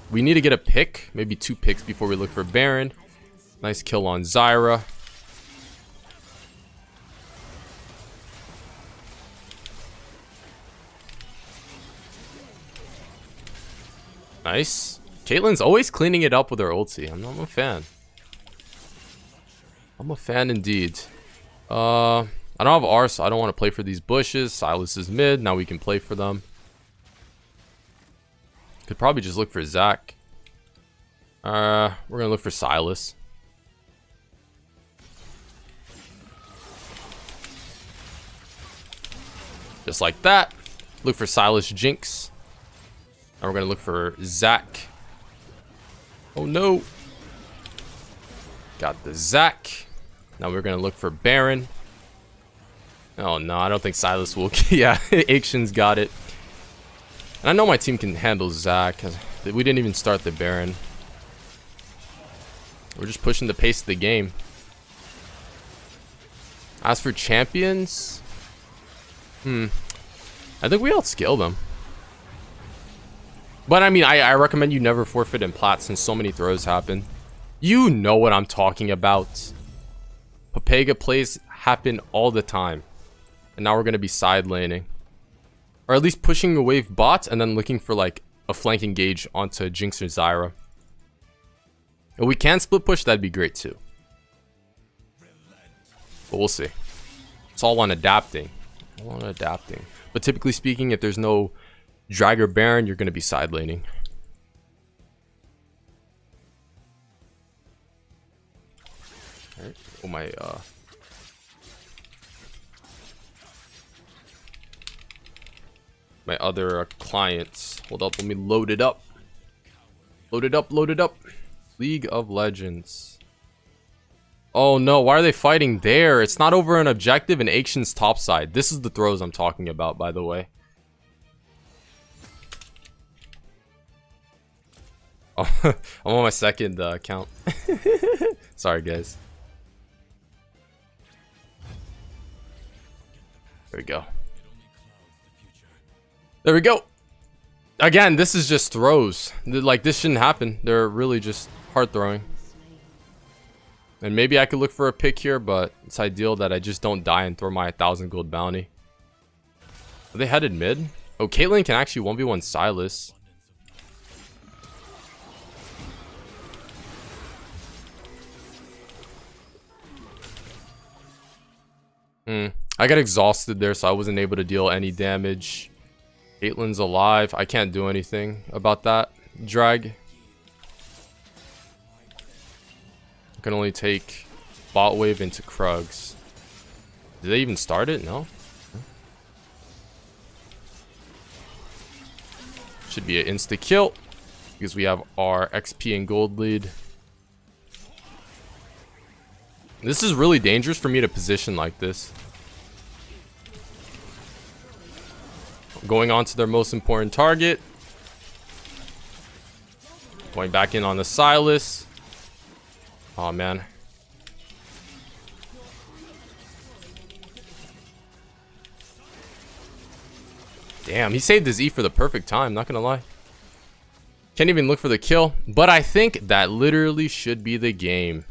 We need to get a pick, maybe 2 picks before we look for Baron. Nice kill on Zyra. Nice. Caitlyn's always cleaning it up with her ulti. I'm a fan. I'm a fan indeed. I don't have R, so I don't want to play for these bushes. Silas is mid. Now we can play for them. Could probably just look for Zac. We're gonna look for Silas. Just like that. Look for Silas Jinx. Now we're gonna look for Zac. Oh no. Got the Zac. Now we're gonna look for Baron. Oh no, I don't think Silas will. Yeah, Action's got it. And I know my team can handle Zac. We didn't even start the Baron. We're just pushing the pace of the game. As for champions, I think we outscale them. But I mean, I recommend you never forfeit in plat since so many throws happen. You know what I'm talking about. Papega plays happen all the time. And now we're going to be side laning. Or at least pushing a wave bot and then looking for like a flank engage onto Jinx or Zyra. If we can split push, that'd be great too. But we'll see. It's all on adapting. All on adapting. But typically speaking, if there's no drag or Baron, you're going to be side laning. Alright. Oh my, my other clients. Hold up, let me load it up. Load it up, load it up. League of Legends. Oh no, why are they fighting there? It's not over an objective in Akshan's top side. This is the throws I'm talking about, by the way. Oh, I'm on my second account. Sorry, guys. There we go. There we go. Again, this is just throws. Like, this shouldn't happen. They're really just hard throwing. And maybe I could look for a pick here, but it's ideal that I just don't die and throw my 1,000 gold bounty. Are they headed mid? Oh, Caitlyn can actually 1v1 Silas. I got exhausted there, so I wasn't able to deal any damage. Caitlyn's alive. I can't do anything about that drag. I can only take bot wave into Krugs. Did they even start it? No. Should be an insta kill because we have our XP and gold lead. This is really dangerous for me to position like this. Going on to their most important target. Going back in on the Silas. Oh man. Damn, he saved his E for the perfect time, not gonna lie. Can't even look for the kill, but I think that literally should be the game.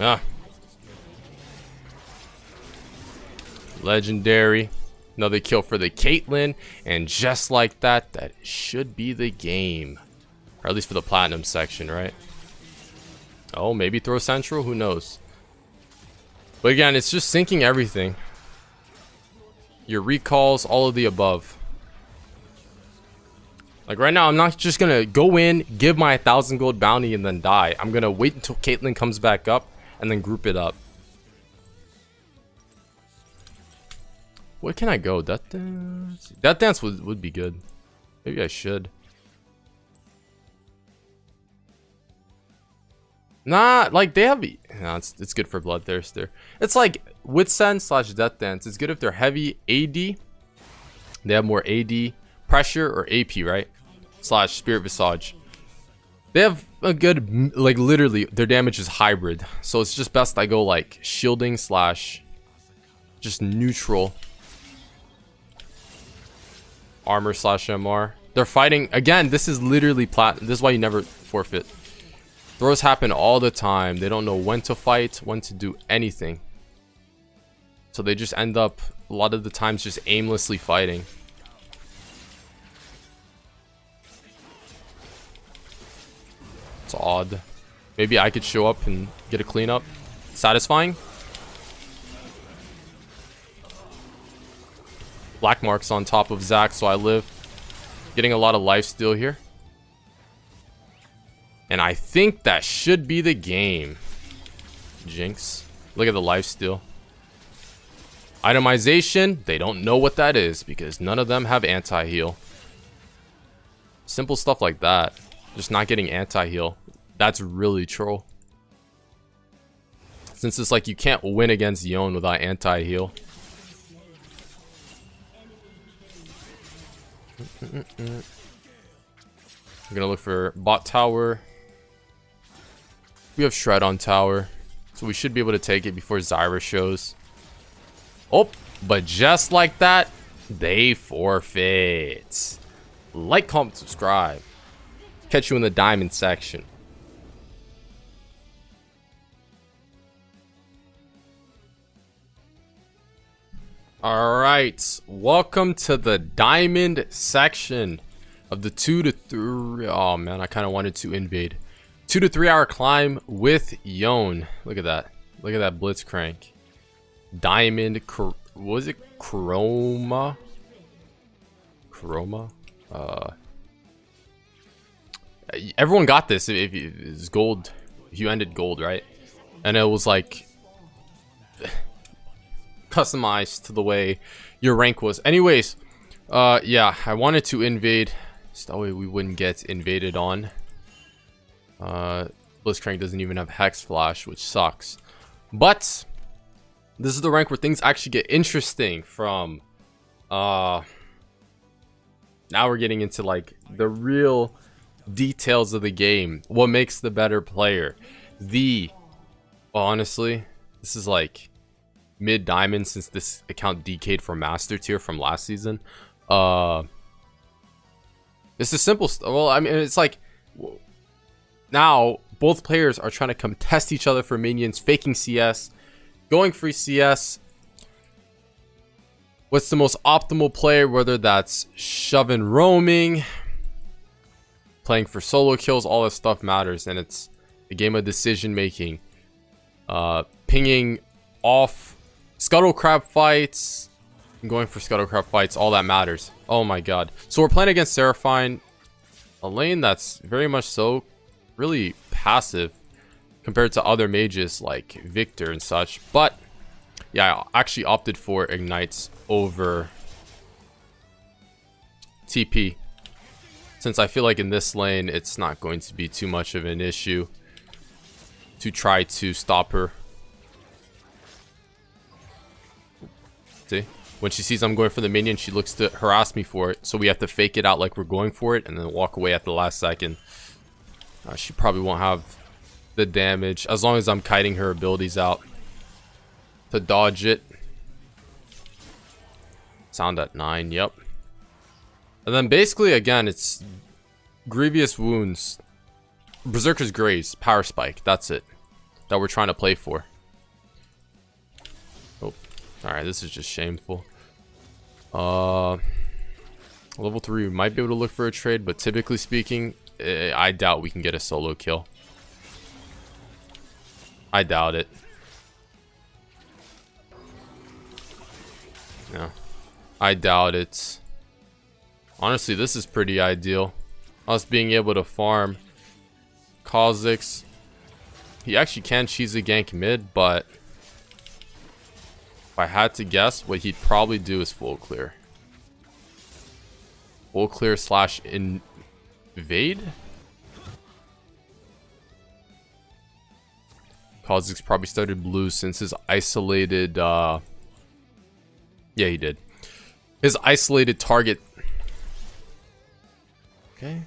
Ah. Legendary. Another kill for the Caitlyn. And just like that, that should be the game. Or at least for the platinum section, right? Oh, maybe throw central? Who knows? But again, it's just syncing everything. Your recalls, all of the above. Like right now, I'm not just going to go in, give my 1,000 gold bounty, and then die. I'm going to wait until Caitlyn comes back up. And then group it up. What can I go? Death Dance? Death Dance would be good. Maybe I should. Nah, like they have... Nah, it's good for Bloodthirster. It's like Wit Send / Death Dance. It's good if they're heavy AD. They have more AD pressure or AP, right? / Spirit Visage. They have a good, like literally, their damage is hybrid. So it's just best I go like shielding / just neutral. Armor / MR. They're fighting, again, this is literally this is why you never forfeit. Throws happen all the time. They don't know when to fight, when to do anything. So they just end up, a lot of the times, just aimlessly fighting. It's odd. Maybe I could show up and get a cleanup. Satisfying. Black marks on top of Zac, so I live. Getting a lot of life steal here. And I think that should be the game. Jinx. Look at the life steal. Itemization. They don't know what that is because none of them have anti-heal. Simple stuff like that. Just not getting anti-heal. That's really troll. Since it's like you can't win against Yone without anti-heal. I'm gonna look for bot tower. We have Shred on tower, so we should be able to take it before Zyra shows. Oh, but just like that, they forfeit. Like, comment, subscribe. Catch you in the diamond section. Alright, welcome to the diamond section of the 2 to 3. Oh man, I kind of wanted to invade. 2 to 3 hour climb with Yone. Look at that. Look at that blitzcrank. Diamond, what was it? Chroma? Everyone got this if it's gold. If you ended gold, right? And it was like customized to the way your rank was. Anyways, yeah, I wanted to invade so that way we wouldn't get invaded on. Blitzcrank doesn't even have Hex Flash, which sucks. But this is the rank where things actually get interesting from now we're getting into like the real details of the game. What makes the better player? Well, honestly, this is like mid diamond since this account decayed from master tier from last season. It's a simple well, I mean, it's like now both players are trying to contest each other for minions, faking CS, going free CS. What's the most optimal player, whether that's shove and roaming, playing for solo kills, all this stuff matters, and it's a game of decision making. Pinging off scuttle crab fights, going for scuttle crab fights, all that matters. Oh my god. So we're playing against Seraphine, a lane that's very much so really passive compared to other mages like Victor and such. But yeah, I actually opted for Ignites over TP, since I feel like in this lane it's not going to be too much of an issue to try to stop her. See, when she sees I'm going for the minion, she looks to harass me for it, so we have to fake it out like we're going for it and then walk away at the last second. She probably won't have the damage as long as I'm kiting her abilities out to dodge it. Sound at 9, yep. And then basically again it's grievous wounds, Berserker's Graze, Power Spike, that's it that we're trying to play for. Oh, alright, this is just shameful. Level 3 we might be able to look for a trade, but typically speaking I doubt we can get a solo kill. I doubt it. No, I doubt it. Honestly, this is pretty ideal. Us being able to farm Kha'Zix. He actually can cheese a gank mid, but if I had to guess, what he'd probably do is full clear. Full clear slash invade? Kha'Zix probably started blue since his isolated yeah, he did. His isolated target. Okay.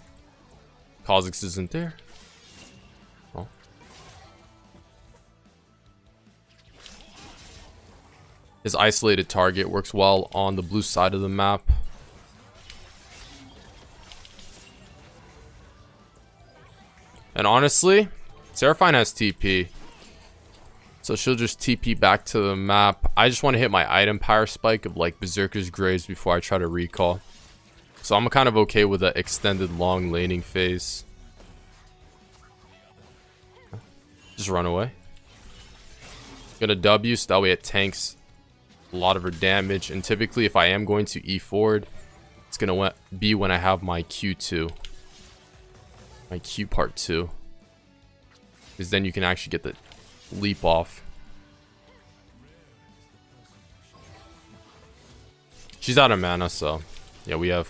Kha'Zix isn't there. Oh. His isolated target works well on the blue side of the map. And honestly, Seraphine has TP. So she'll just TP back to the map. I just want to hit my item power spike of like Berserker's Graves before I try to recall. So I'm kind of okay with the extended long laning phase. Just run away. Gonna W so that way it tanks a lot of her damage. And typically if I am going to E forward, it's gonna be when I have my Q2. My Q part 2. Because then you can actually get the leap off. She's out of mana, so yeah, we have,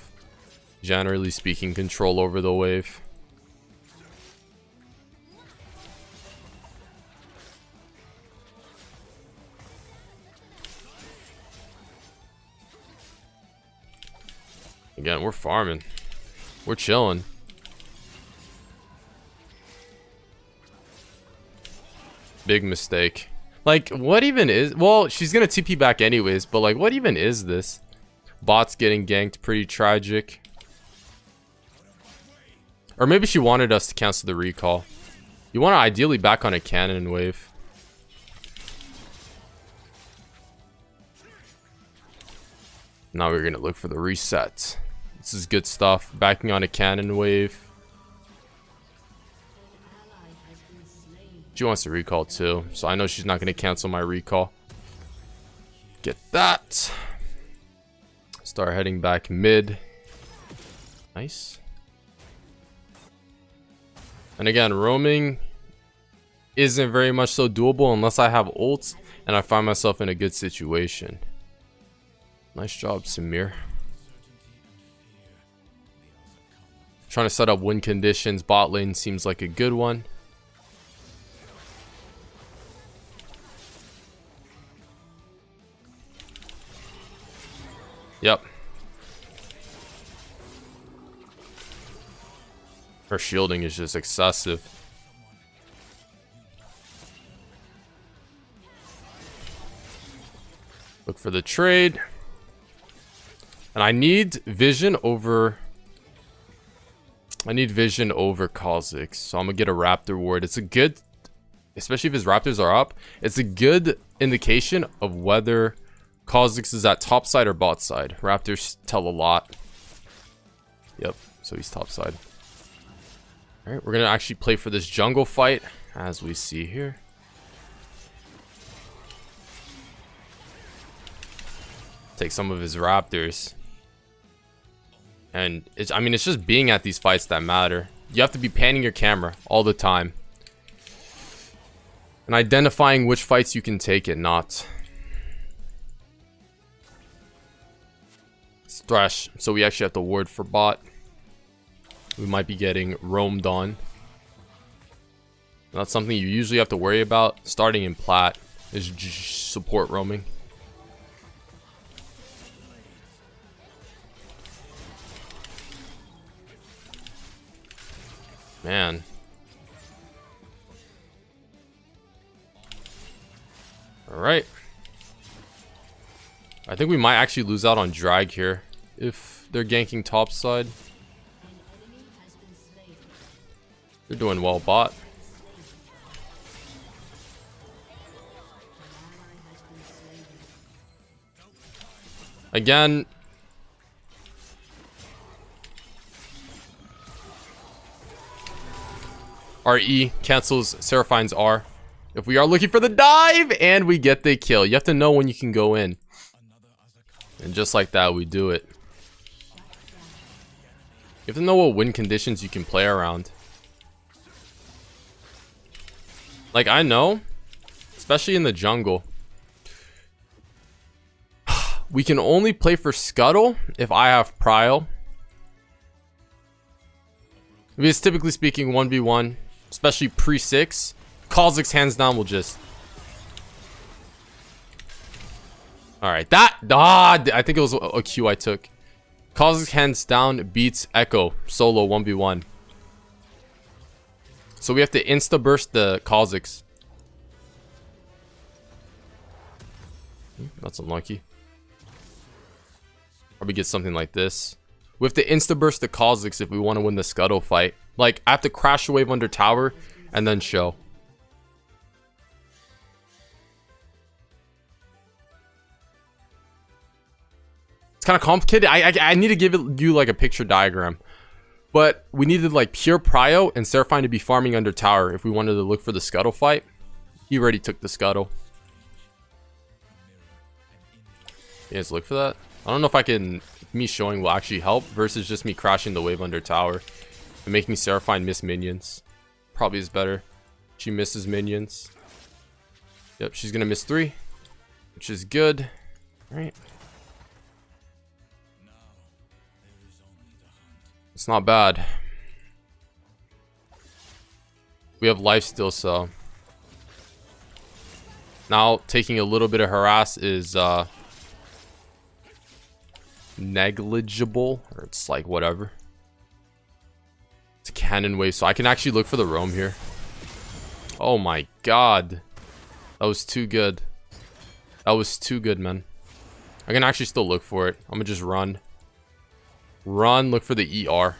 generally speaking, control over the wave. Again, we're farming. We're chilling. Big mistake. Like, what even is... Well, she's gonna TP back anyways, but like, what even is this? Bot's getting ganked, pretty tragic. Or maybe she wanted us to cancel the recall. You want to ideally back on a cannon wave. Now we're gonna look for the reset. This is good stuff. Backing on a cannon wave. She wants to recall too, so I know she's not gonna cancel my recall. Get that. Start heading back mid. Nice. And again, roaming isn't very much so doable unless I have ults and I find myself in a good situation. Nice job, Samir. Trying to set up win conditions. Bot lane seems like a good one. Yep. Her shielding is just excessive. Look for the trade. And I need vision over... I need vision over Kha'Zix. So I'm gonna get a Raptor ward. It's a good... Especially if his Raptors are up. It's a good indication of whether Kha'Zix is at top side or bot side. Raptors tell a lot. Yep, so he's top side. Alright, we're gonna actually play for this jungle fight, as we see here. Take some of his Raptors. And it's, I mean, it's just being at these fights that matter. You have to be panning your camera all the time. And identifying which fights you can take and not. It's Thresh, so we actually have to ward for bot. We might be getting roamed on. That's something you usually have to worry about starting in plat, is support roaming. Man. Alright. I think we might actually lose out on drag here if they're ganking top side. They're doing well, bot. Again. RE cancels Seraphine's R. If we are looking for the dive, and we get the kill. You have to know when you can go in. And just like that, we do it. You have to know what win conditions you can play around. Like, I know, especially in the jungle, we can only play for Scuttle if I have Prio. Because typically speaking, 1v1, especially pre-6, Kha'Zix hands down will just... Alright, that... I think it was a Q I took. Kha'Zix hands down beats Echo solo 1v1. So we have to insta-burst the Kha'Zix. That's unlucky. Probably get something like this. We have to insta-burst the Kha'Zix if we want to win the Scuttle fight. Like, I have to crash a wave under tower and then show. It's kind of complicated. I need to give you like a picture diagram. But we needed like pure Prio and Seraphine to be farming under tower if we wanted to look for the Scuttle fight. He already took the Scuttle. You guys look for that? I don't know if I can... me showing will actually help versus just me crashing the wave under tower and making Seraphine miss minions. Probably is better. She misses minions. Yep, she's gonna miss 3, which is good. All right. It's not bad. We have life still, so now taking a little bit of harass is negligible, or it's like whatever. It's a cannon wave, so I can actually look for the roam here. Oh my god. That was too good. That was too good, man. I can actually still look for it. I'm gonna just run. Run, look for the ER.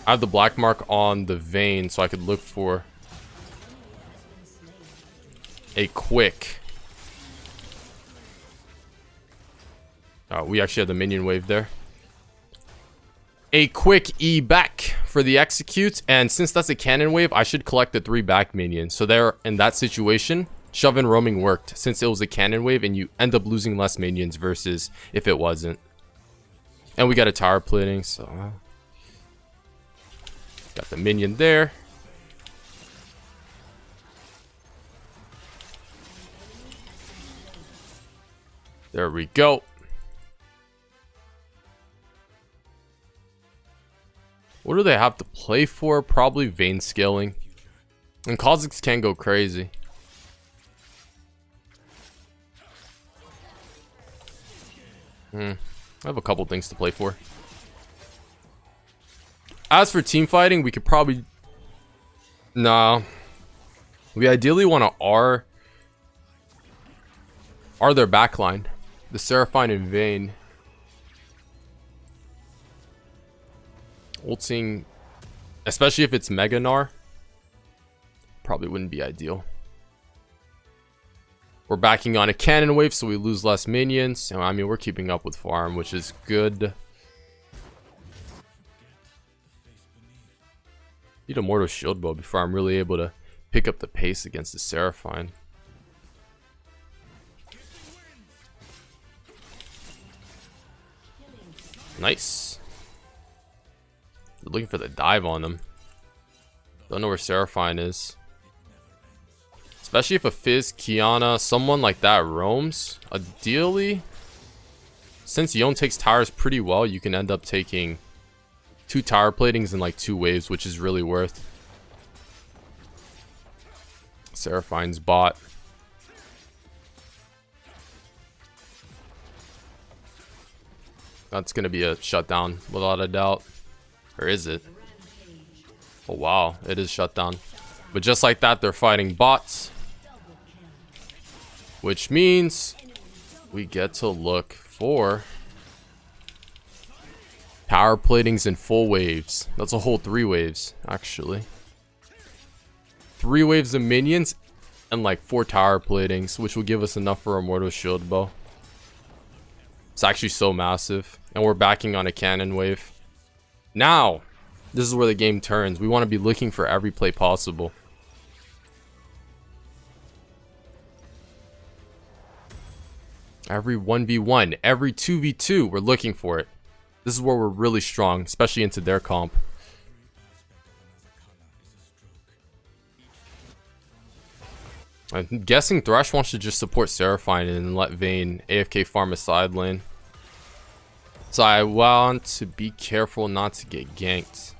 I have the black mark on the vein, so I could look for a quick. We actually have the minion wave there. A quick E back for the execute, and since that's a cannon wave, I should collect the 3 back minions. So there, in that situation, shove and roaming worked, since it was a cannon wave, and you end up losing less minions versus if it wasn't. And we got a tower plating, so got the minion there. There we go. What do they have to play for? Probably vein scaling. And Kha'Zix can go crazy. I have a couple things to play for. As for team fighting, we could probably... Nah. We ideally want to R their backline. The Seraphine and Vayne. Ulting, especially if it's Mega Gnar, probably wouldn't be ideal. We're backing on a cannon wave, so we lose less minions. I mean, we're keeping up with farm, which is good. Need a Mortal Shield Bow before I'm really able to pick up the pace against the Seraphine. Nice. Looking for the dive on them. Don't know where Seraphine is. Especially if a Fizz, Kiana, someone like that roams. Ideally, since Yone takes towers pretty well, you can end up taking 2 tower platings in like 2 waves, which is really worth. Seraphine's bot. That's going to be a shutdown without a doubt. Or is it? Oh wow, it is shut down. But just like that, they're fighting bots. Which means we get to look for power platings in full waves. That's a whole 3 waves, actually. 3 waves of minions and like 4 tower platings, which will give us enough for a Mortal Shield Bow. It's actually so massive. And we're backing on a cannon wave. Now, this is where the game turns. We want to be looking for every play possible. Every 1v1, every 2v2, we're looking for it. This is where we're really strong, especially into their comp. I'm guessing Thresh wants to just support Seraphine and let Vayne AFK farm a side lane. So I want to be careful not to get ganked.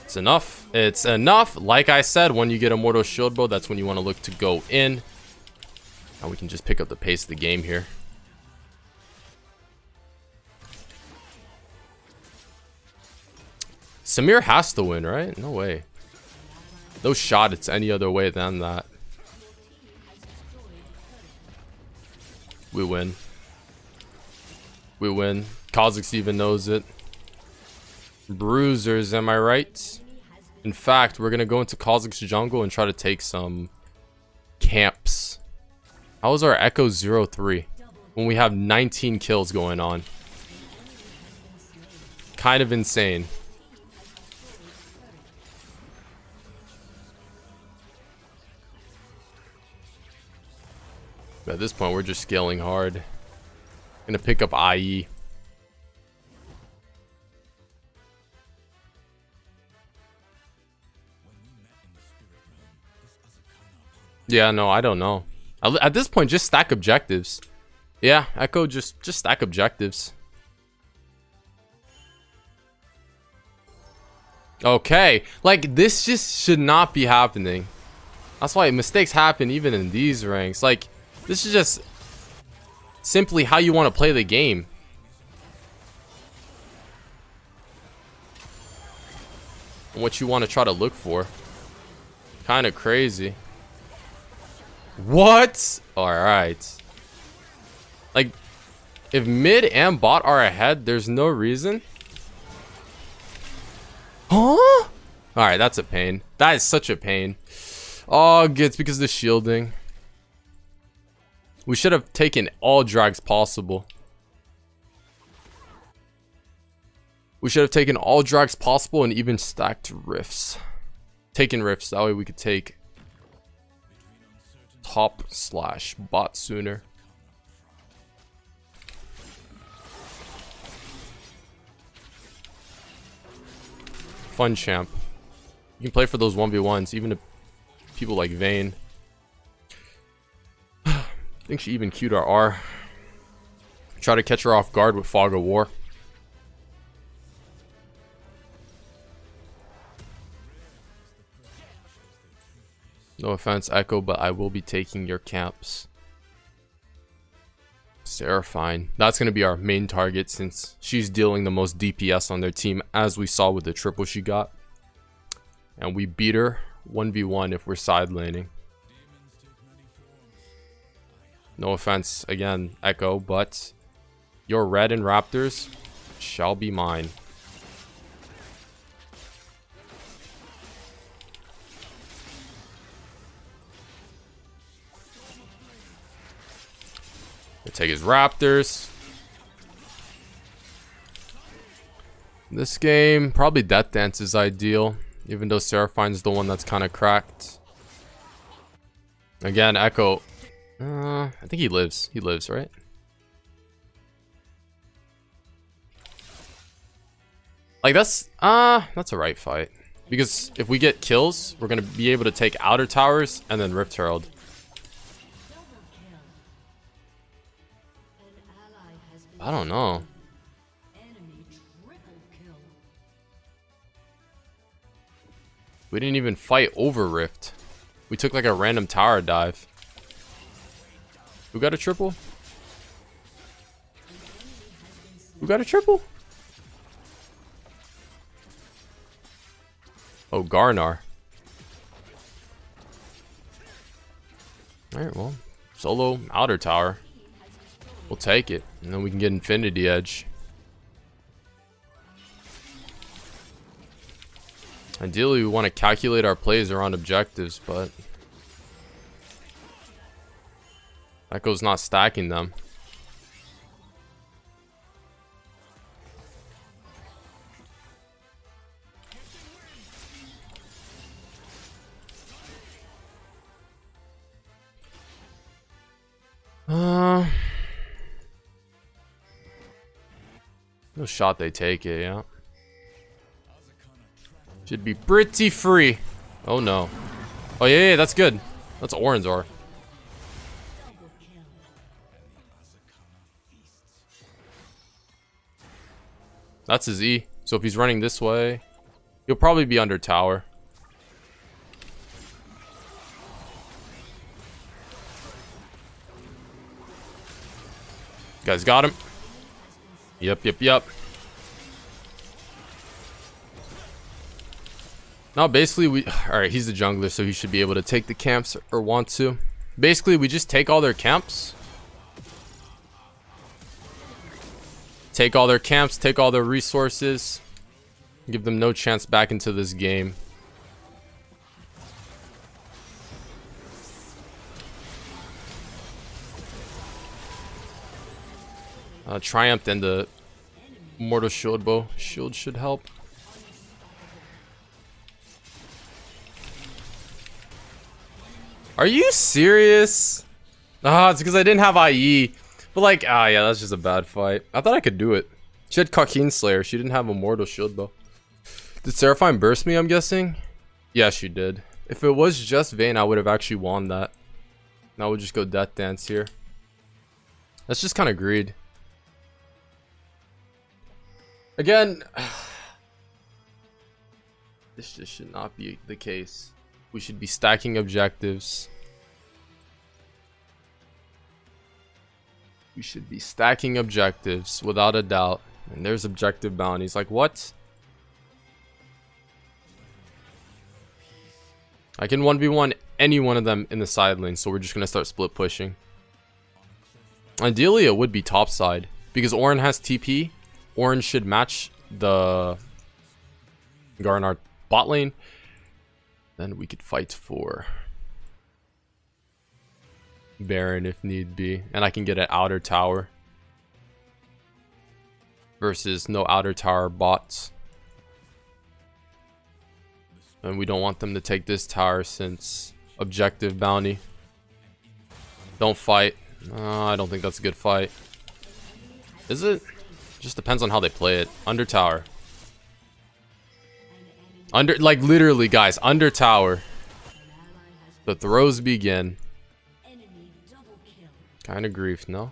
It's enough. It's enough. Like I said, when you get a Mortal Shield Bow, that's when you want to look to go in. And we can just pick up the pace of the game here. Samir has to win, right? No way. No shot it's any other way than that. We win. We win. Kha'Zix even knows it. Bruisers, am I right? In fact, we're going to go into Kha'Zix jungle and try to take some camps. How is our Echo 0-3 when we have 19 kills going on? Kind of insane. But at this point, we're just scaling hard. Gonna pick up IE. Yeah, no, I don't know. At this point, just stack objectives. Yeah, Echo, just stack objectives. Okay, like this just should not be happening. That's why mistakes happen even in these ranks. Like, This is just simply how you want to play the game. And what you want to try to look for. Kind of crazy. What? Alright. Like, if mid and bot are ahead, there's no reason. Huh? Alright, that's a pain. That is such a pain. Oh, it's because of the shielding. We should have taken all drags possible. We should have taken all drags possible and even stacked rifts. Taken rifts, that way we could take top/bot sooner. Fun champ. You can play for those 1v1s, even if people like Vayne. I think she even queued our R. Try to catch her off guard with Fog of War. No offense, Echo, but I will be taking your camps. Seraphine. That's going to be our main target since she's dealing the most DPS on their team, as we saw with the triple she got. And we beat her 1v1 if we're side laning. No offense, again, Echo, but your red and raptors shall be mine. We'll take his raptors. This game, probably Death Dance is ideal, even though Seraphine's the one that's kind of cracked. Again, Echo. I think he lives. He lives, right? Like, that's a right fight. Because if we get kills, we're going to be able to take outer towers and then Rift Herald. I don't know. We didn't even fight over Rift. We took like a random tower dive. Who got a triple? Who got a triple? Oh, Garnar. Alright, well, solo outer tower. We'll take it. And then we can get Infinity Edge. Ideally, we want to calculate our plays around objectives, but Echo's not stacking them. No shot they take it, yeah. Should be pretty free. Oh no. Oh yeah, that's good. That's Oranzor. That's his E. So if he's running this way, he'll probably be under tower. Guys got him. Yep. Now basically alright, he's the jungler, so he should be able to take the camps or want to. Basically, we just take all their camps. Take all their camps, take all their resources. Give them no chance back into this game. Triumphed and the Mortal Shield Bow. Shield should help. Are you serious? Ah, it's because I didn't have IE. But like, yeah, that's just a bad fight. I thought I could do it. She had Cockeen Slayer. She didn't have a Mortal Shield Bow. Did Seraphine burst me, I'm guessing? Yeah, she did. If it was just Vayne, I would have actually won that. Now we'll just go Death Dance here. That's just kind of greed. Again, this just should not be the case. We should be stacking objectives. We should be stacking objectives without a doubt. And there's objective bounties. Like, what? I can 1v1 any one of them in the side lane, so we're just gonna start split pushing. Ideally, it would be top side because Ornn has TP. Ornn should match the Garnard bot lane. Then we could fight for Baron if need be, and I can get an outer tower versus no outer tower bots. And we don't want them to take this tower since objective bounty. Don't fight. I don't think that's a good fight. Is it? Just depends on how they play it. Under tower. Under, like literally, guys, under tower. The throws begin. Kind of grief, no?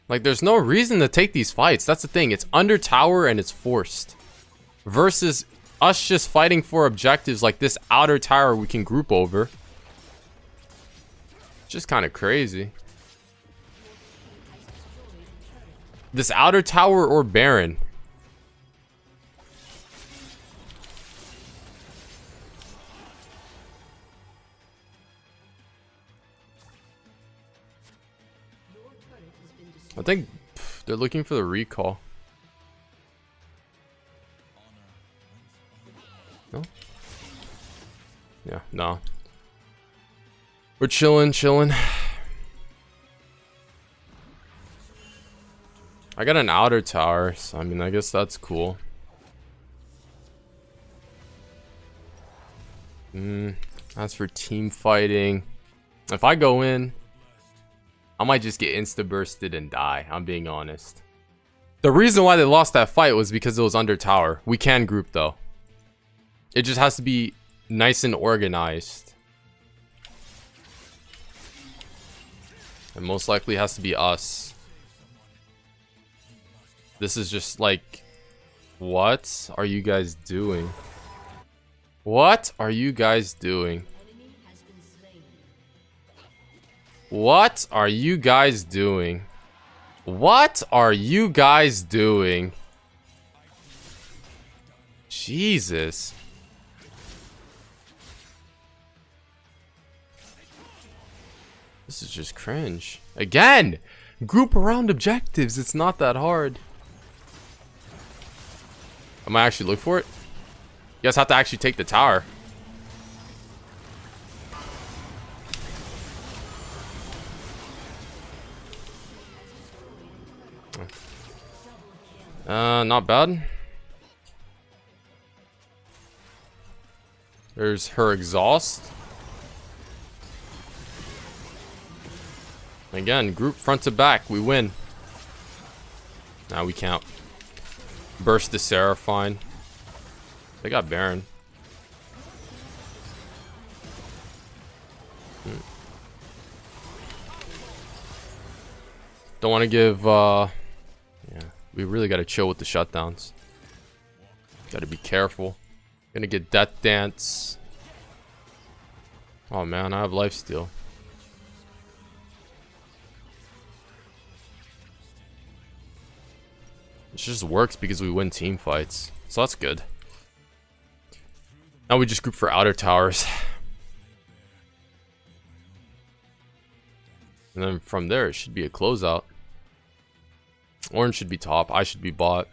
Like, there's no reason to take these fights. That's the thing. It's under tower and it's forced. Versus us just fighting for objectives like this outer tower we can group over. Just kind of crazy. This outer tower or Baron. I think they're looking for the recall. No? Yeah, no. We're chilling. I got an outer tower, so I mean, I guess that's cool. As for team fighting, if I go in, I might just get insta-bursted and die. I'm being honest. The reason why they lost that fight was because it was under tower. We can group though. It just has to be nice and organized. And most likely has to be us. This is just like, what are you guys doing? What are you guys doing? What are you guys doing? What are you guys doing? Jesus. This is just cringe. Again! Group around objectives. It's not that hard. I might actually look for it. You guys have to actually take the tower. Not bad. There's her exhaust. Again, group front to back, we win. Nah, we can't. Burst the Seraphine. They got Baron. Don't want to give, yeah, we really got to chill with the shutdowns. Got to be careful. Gonna get Death Dance. Oh man, I have lifesteal. It just works because we win team fights. So that's good. Now we just group for outer towers. And then from there, it should be a closeout. Orange should be top. I should be bot.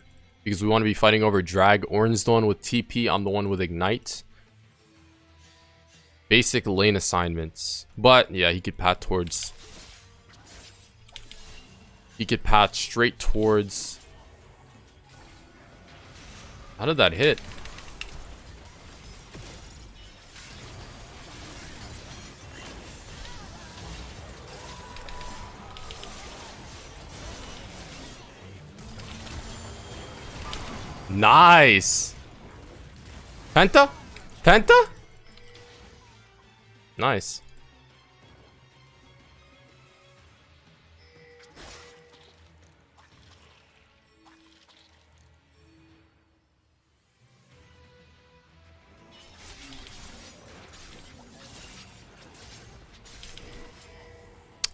Because we want to be fighting over drag. Ornn's the one with TP. I'm the one with Ignite. Basic lane assignments. But, yeah, he could path towards... He could path straight towards... How did that hit? Nice. Penta? Penta? Nice.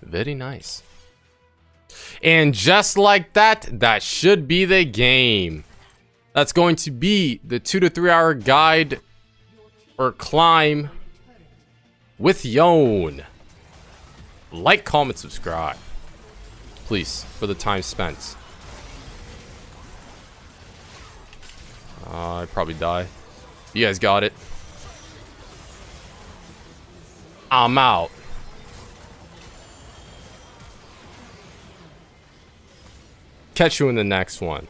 Very nice. And just like that, that should be the game. That's going to be the 2 to 3 hour guide or climb with Yone. Like, comment, subscribe. Please, for the time spent. I'd probably die. You guys got it. I'm out. Catch you in the next one.